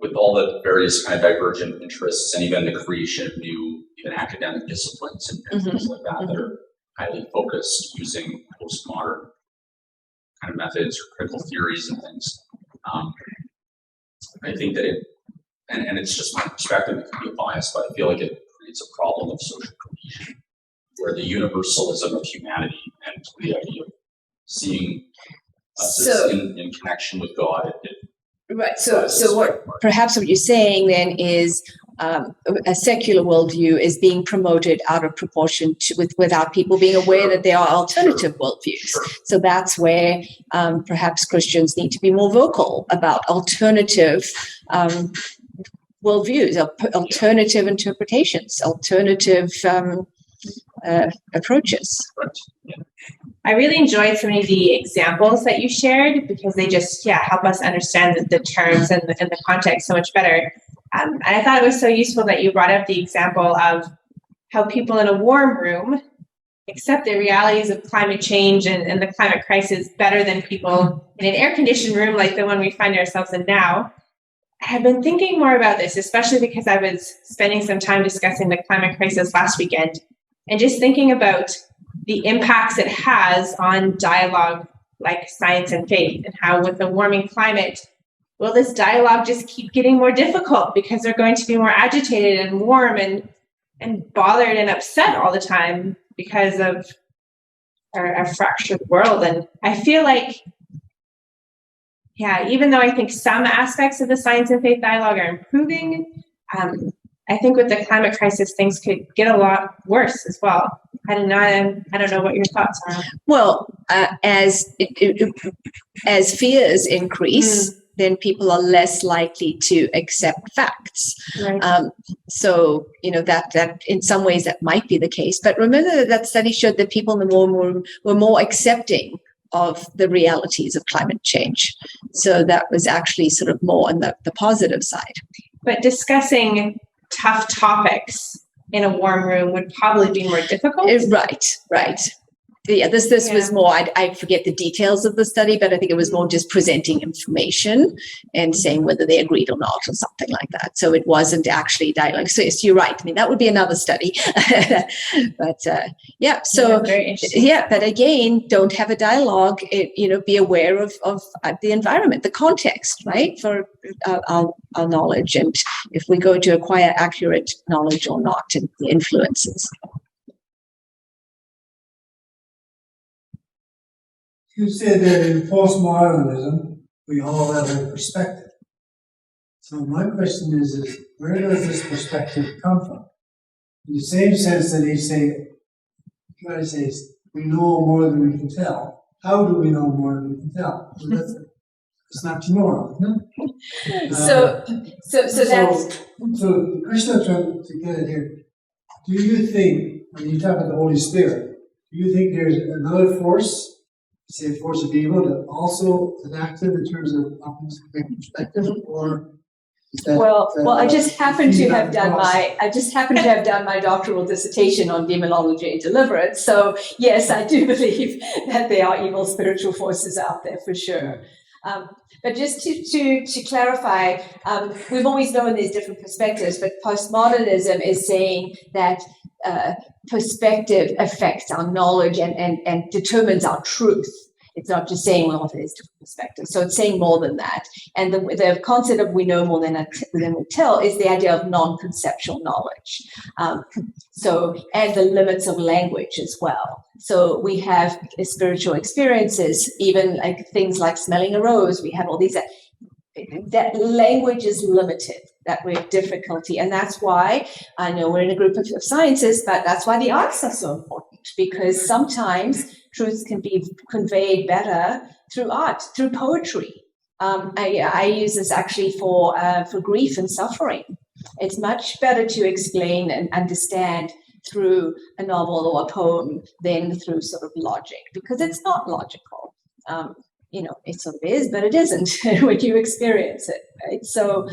with all the various kind of divergent interests and even the creation of new, even academic disciplines and things like that that are highly focused using postmodern kind of methods or critical theories and things. I think that and it's just my perspective, it can be biased, but I feel like it creates a problem of social cohesion, where the universalism of humanity and the idea of seeing us in connection with God. Right. So what you're saying then is a secular worldview is being promoted out of proportion without people being aware that there are alternative worldviews. Sure. So that's where perhaps Christians need to be more vocal about alternative worldviews, alternative interpretations, alternative approaches. Right. Yeah. I really enjoyed so many of the examples that you shared because they just help us understand the terms and the context so much better. And I thought it was so useful that you brought up the example of how people in a warm room accept the realities of climate change and the climate crisis better than people in an air-conditioned room like the one we find ourselves in now. I have been thinking more about this, especially because I was spending some time discussing the climate crisis last weekend and just thinking about the impacts it has on dialogue like science and faith, and how with the warming climate, will this dialogue just keep getting more difficult because they're going to be more agitated and warm and bothered and upset all the time because of our fractured world. And I feel like, even though I think some aspects of the science and faith dialogue are improving, I think with the climate crisis, things could get a lot worse as well. I don't know what your thoughts are. Well, as fears increase, then people are less likely to accept facts. Right. So, that in some ways that might be the case. But remember that study showed that people in the warm room were more accepting of the realities of climate change. So that was actually sort of more on the positive side. But discussing tough topics in a warm room would probably be more difficult. Right. Yeah, this was more, I forget the details of the study, but I think it was more just presenting information and saying whether they agreed or not or something like that. So it wasn't actually dialogue. So yes, you're right. I mean, that would be another study. But very interesting. But again, don't have a dialogue, be aware of the environment, the context, right, for our knowledge, and if we're going to acquire accurate knowledge or not, and the influences. You said that in postmodernism, we all have a perspective. So my question is where does this perspective come from? In the same sense that you say, we know more than we can tell. How do we know more than we can tell? Well, it's not tomorrow. So the question I'm trying to get at here, do you think, when you talk about the Holy Spirit, do you think there's another force, say a force of evil, that also is active in terms of optimistic perspective, or is that, I just happen to have done my doctoral dissertation on demonology and deliverance. So yes, I do believe that there are evil spiritual forces out there for sure. But just to clarify, we've always known there's different perspectives, but postmodernism is saying that perspective affects our knowledge and determines our truth. It's not just saying, there's different perspectives. So it's saying more than that. And the concept of we know more than we tell is the idea of non-conceptual knowledge. And the limits of language as well. So we have spiritual experiences, even like things like smelling a rose. We have all these, that language is limited, that we have difficulty. And that's why, I know we're in a group of scientists, but that's why the arts are so important, because sometimes truths can be conveyed better through art, through poetry. I use this actually for grief and suffering. It's much better to explain and understand through a novel or a poem than through sort of logic, because it's not logical. It sort of is, but it isn't when you experience it, right? So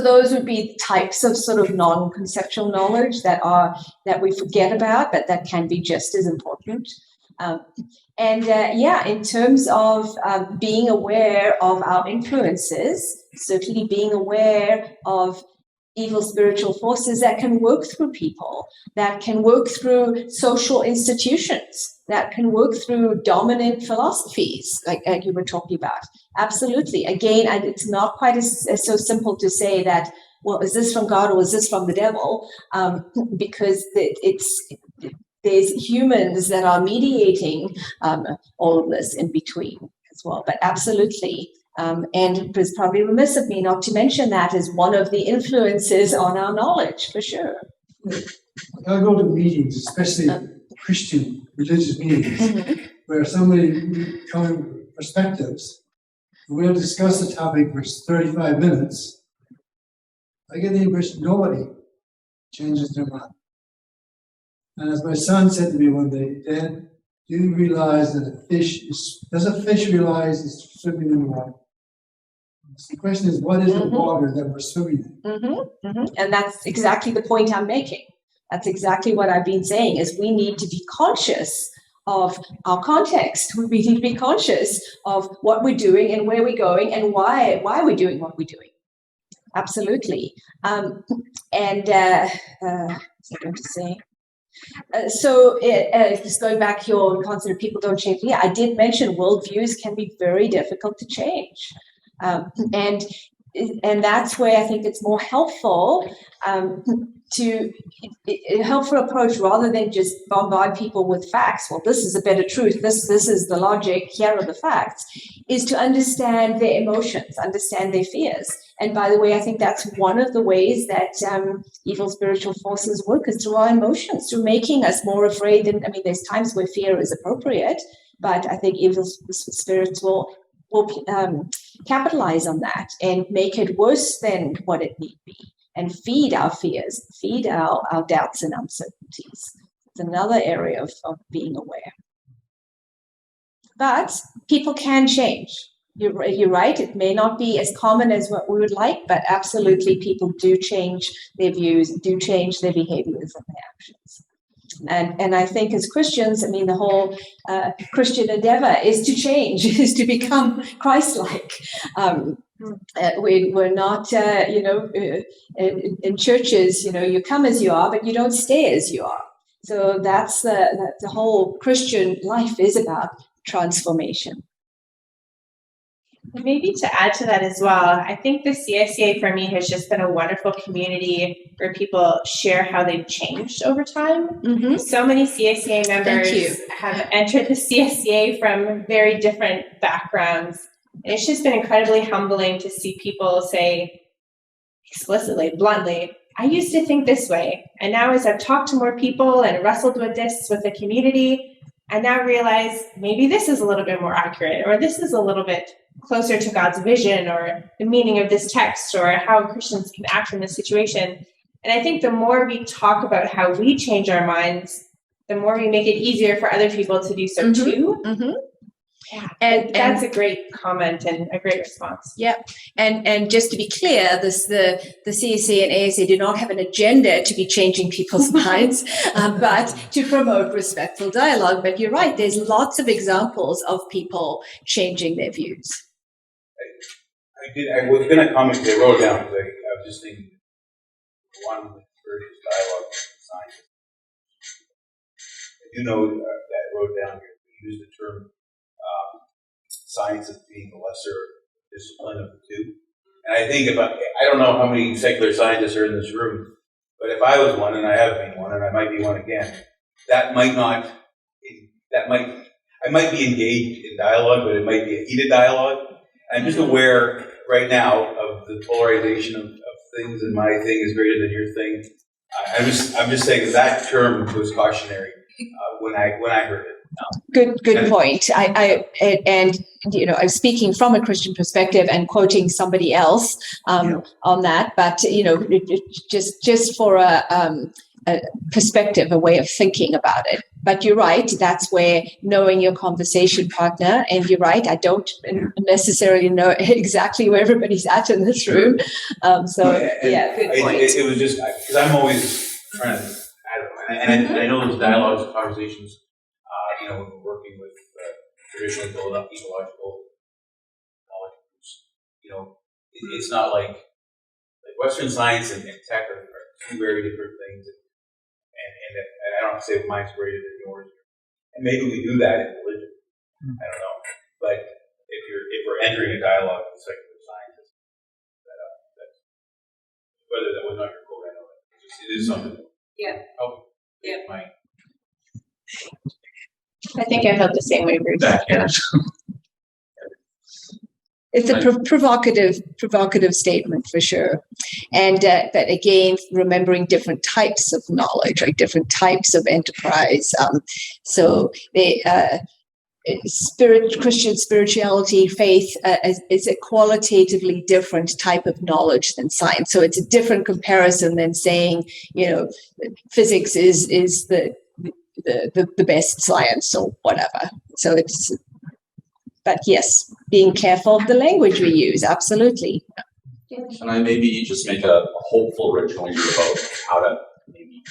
those would be types of sort of non-conceptual knowledge that we forget about, but that can be just as important. In terms of being aware of our influences, certainly being aware of evil spiritual forces that can work through people, that can work through social institutions, that can work through dominant philosophies, like you were talking about. Absolutely. Again, and it's not quite as so simple to say that, well, is this from God or is this from the devil? Because there's humans that are mediating all of this in between as well. But absolutely. And it was probably remiss of me not to mention that as one of the influences on our knowledge, for sure. I go to meetings, especially Christian religious meetings, where somebody comes with perspectives, and we'll discuss the topic for 35 minutes. I get the impression nobody changes their mind. And as my son said to me one day, Dad, do you realize that does a fish realize it's swimming in the water? So the question is, what is the water that we're swimming in? And that's exactly the point I'm making. That's exactly what I've been saying, is we need to be conscious of our context. We need to be conscious of what we're doing and where we're going and why we're doing what we're doing. Absolutely. What's I going to say? Just going back to your concept of people don't change. Yeah, I did mention worldviews can be very difficult to change. And that's where I think it's more helpful to a helpful approach rather than just bombard people with facts. Well, this is a better truth. This is the logic. Here are the facts. Is to understand their emotions, understand their fears. And by the way, I think that's one of the ways that evil spiritual forces work, is through our emotions, through making us more afraid. And there's times where fear is appropriate, but I think evil spirits will capitalize on that and make it worse than what it need be, and feed our fears, feed our doubts and uncertainties. It's another area of being aware. But people can change. You're right. It may not be as common as what we would like, but absolutely people do change their views, do change their behaviors and their actions. And I think as Christians, the whole Christian endeavor is to change, is to become Christ-like. We're not, in churches, you come as you are, but you don't stay as you are. So that's the whole Christian life is about transformation. Maybe to add to that as well, I think the CSCA for me has just been a wonderful community where people share how they've changed over time. Mm-hmm. So many CSCA members have entered the CSCA from very different backgrounds. And it's just been incredibly humbling to see people say explicitly, bluntly, I used to think this way. And now as I've talked to more people and wrestled with this with the community, I now realize maybe this is a little bit more accurate, or this is a little bit closer to God's vision or the meaning of this text or how Christians can act in this situation. And I think the more we talk about how we change our minds, the more we make it easier for other people to do so too. Mm-hmm. Yeah, and that's a great comment and a great response. Yeah, and just to be clear, the CSCA and ASA do not have an agenda to be changing people's minds, but to promote respectful dialogue. But you're right, there's lots of examples of people changing their views. I was going to comment, I wrote down, because I was just thinking, one versus dialogue with science. I do know that I wrote down here, we use the term science as being the lesser discipline of the two. And I think I don't know how many secular scientists are in this room, but if I was one, and I have been one, and I might be one again, I might be engaged in dialogue, but it might be a heated dialogue. I'm just aware right now of the polarization of things, and my thing is greater than your thing. I'm just saying that term was cautionary when I heard it. Good And- point. And I'm speaking from a Christian perspective and quoting somebody else on that, but just for a perspective, a way of thinking about it. But you're right. That's where knowing your conversation partner, and you're right. I don't necessarily know exactly where everybody's at in this room. Good point. It was just because I'm always trying to, and I know those dialogues and conversations. When we're working with traditionally theological knowledge groups, it's not like Western science and tech are two very different things, and I don't have to say mine's greater than yours. And maybe we do that in religion. I don't know, but if we're entering a dialogue with secular scientists, that's whether that was not your quote, I know it is something. Yeah. Oh, yeah. My. I think I felt the same way, Bruce. It's a provocative statement for sure. And but again, remembering different types of knowledge, like different types of enterprise. So Christian spirituality, faith is a qualitatively different type of knowledge than science. So it's a different comparison than saying, physics is the best science or whatever. So but yes, being careful of the language we use, absolutely. Can I maybe just make a hopeful original about how to maybe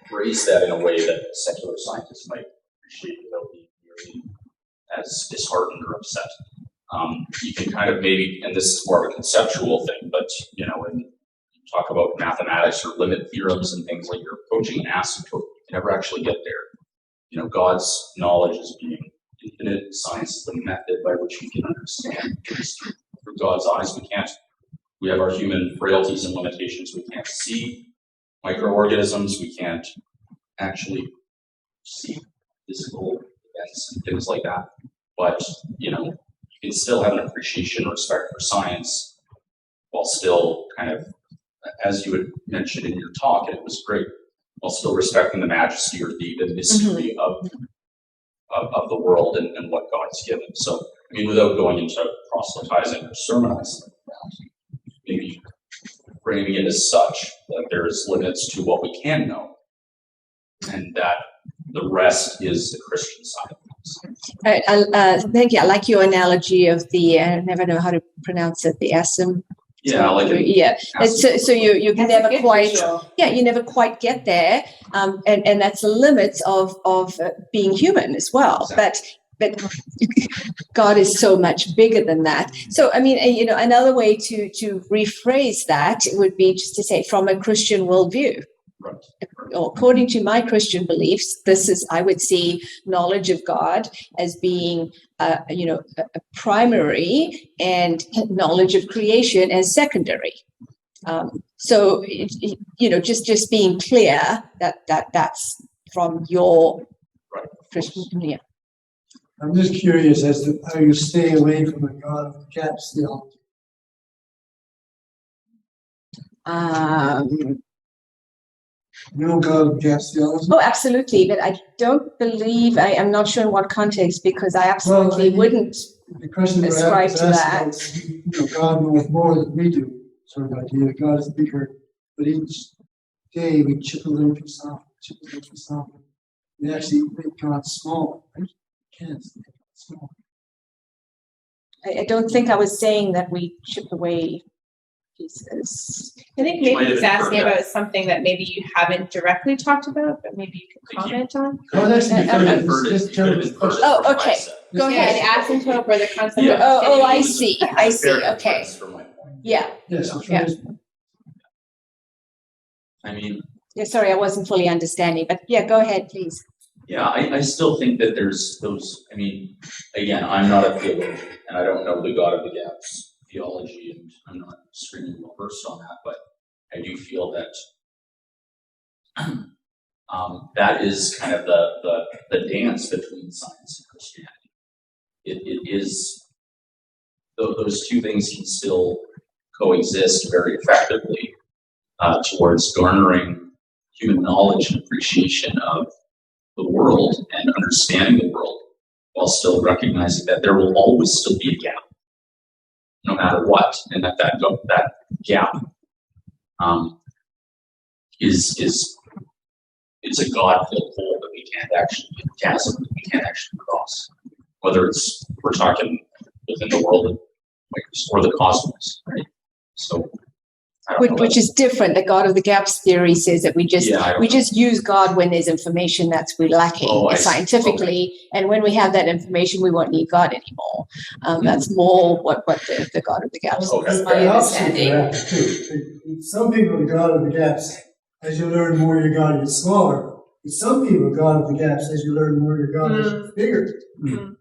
phrase that in a way that secular scientists might appreciate without being really as disheartened or upset? You can kind of maybe, and this is more of a conceptual thing, but when you talk about mathematics or limit theorems and things, like you're approaching an asymptote, you can never actually get there. God's knowledge is being infinite. Science is the method by which we can understand things through God's eyes. We have our human frailties and limitations. We can't see microorganisms. We can't actually see physical events and things like that. But, you can still have an appreciation and respect for science while still kind of, as you had mentioned in your talk, and it was great, while still respecting the majesty or the mystery of the world and what God's given. So, without going into proselytizing or sermonizing that, maybe framing it as such that there's limits to what we can know, and that the rest is the Christian side of things. Thank you. I like your analogy of the, I never know how to pronounce it, the asymptote. Yeah, like so you can never quite you never quite get there, and that's the limits of being human as well. Exactly. But God is so much bigger than that. So another way to rephrase that would be just to say, from a Christian worldview. Right. According to my Christian beliefs, I would see knowledge of God as being, a primary, and knowledge of creation as secondary. So, just being clear that's from your Christian. Yeah. I'm just curious as to how you stay away from the God of the gaps theology. God of gaps theology? Oh, absolutely. But I don't believe, I'm not sure in what context, because I absolutely wouldn't the question ascribe to that. God knows more than we do, sort of idea. God is bigger, but each day we chip a little piece off. We actually make God smaller, right? Can't make God smaller. I don't think I was saying that we chip away pieces. I think maybe he's asking about something that maybe you haven't directly talked about, but maybe you could comment on. Oh, that's Oh, okay. Go Yeah, ahead. the asymptote or the concept of Oh, I infinity. see. I see. Okay. From my point. Yeah. Yes, Yeah. Sorry, I wasn't fully understanding, but yeah, go ahead, please. Yeah, I still think that there's those, again, I'm not a theologian, and I don't know the God of the gaps theology, and I'm not extremely well versed on that, but I do feel that that is kind of the dance between science and Christianity. It is, those two things can still coexist very effectively towards garnering human knowledge and appreciation of the world and understanding the world, while still recognizing that there will always still be a gap, no matter what, and that gap is it's a God-filled hole that we can't actually, chasm that we can't actually cross. Whether it's we're talking within the world or the cosmos, right? So, which is different. The God of the gaps theory says that we just use God when there's information we're lacking scientifically, and when we have that information, we won't need God anymore. That's more what the God of the gaps is my understanding. Some people, the God of the gaps, as you learn more, your God gets smaller. But some people, God of the gaps, as you learn more, your God gets bigger. Mm.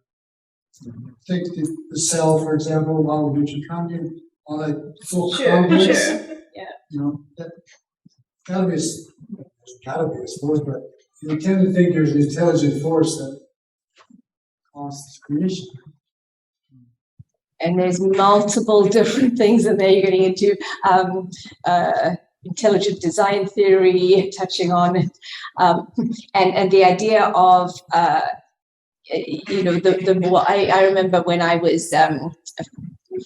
Take the cell, for example, while we mentioned all that full complex. Sure. Yeah. You know, that gotta be, I suppose, but you tend to think there's an intelligent force that causes creation. And there's multiple different things in there. You're getting into intelligent design theory, touching on it, and the idea of the more I remember when I was a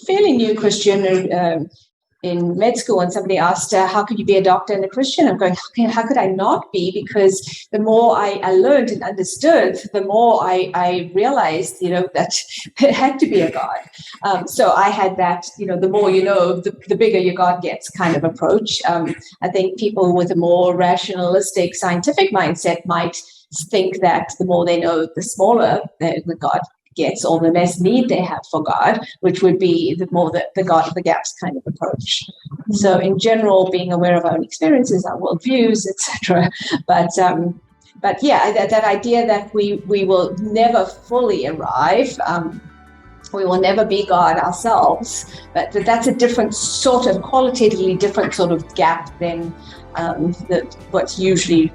fairly new Christian in med school, and somebody asked, how could you be a doctor and a Christian? I'm going, how could I not be? Because the more I learned and understood, the more I realized, that it had to be a God. So I had that, the more you know, the bigger your God gets kind of approach. I think people with a more rationalistic, scientific mindset might think that the more they know, the smaller the God gets, or the less need they have for God, which would be the more the God of the gaps kind of approach. So in general, being aware of our own experiences, our worldviews, etc. But yeah, that idea that we will never fully arrive, we will never be God ourselves, but that's a different sort of, qualitatively different sort of gap than what's usually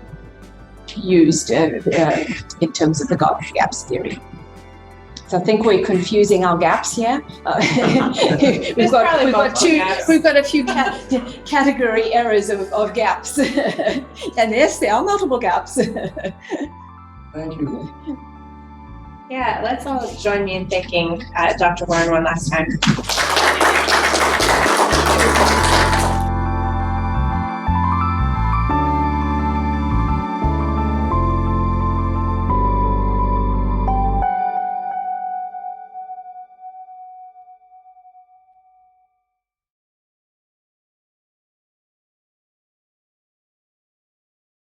used in terms of the God of the gaps theory. So I think we're confusing our gaps here. We've got a few category errors of gaps, and yes, there are multiple gaps. Thank you. Yeah, let's all join me in thanking Dr. Warren one last time.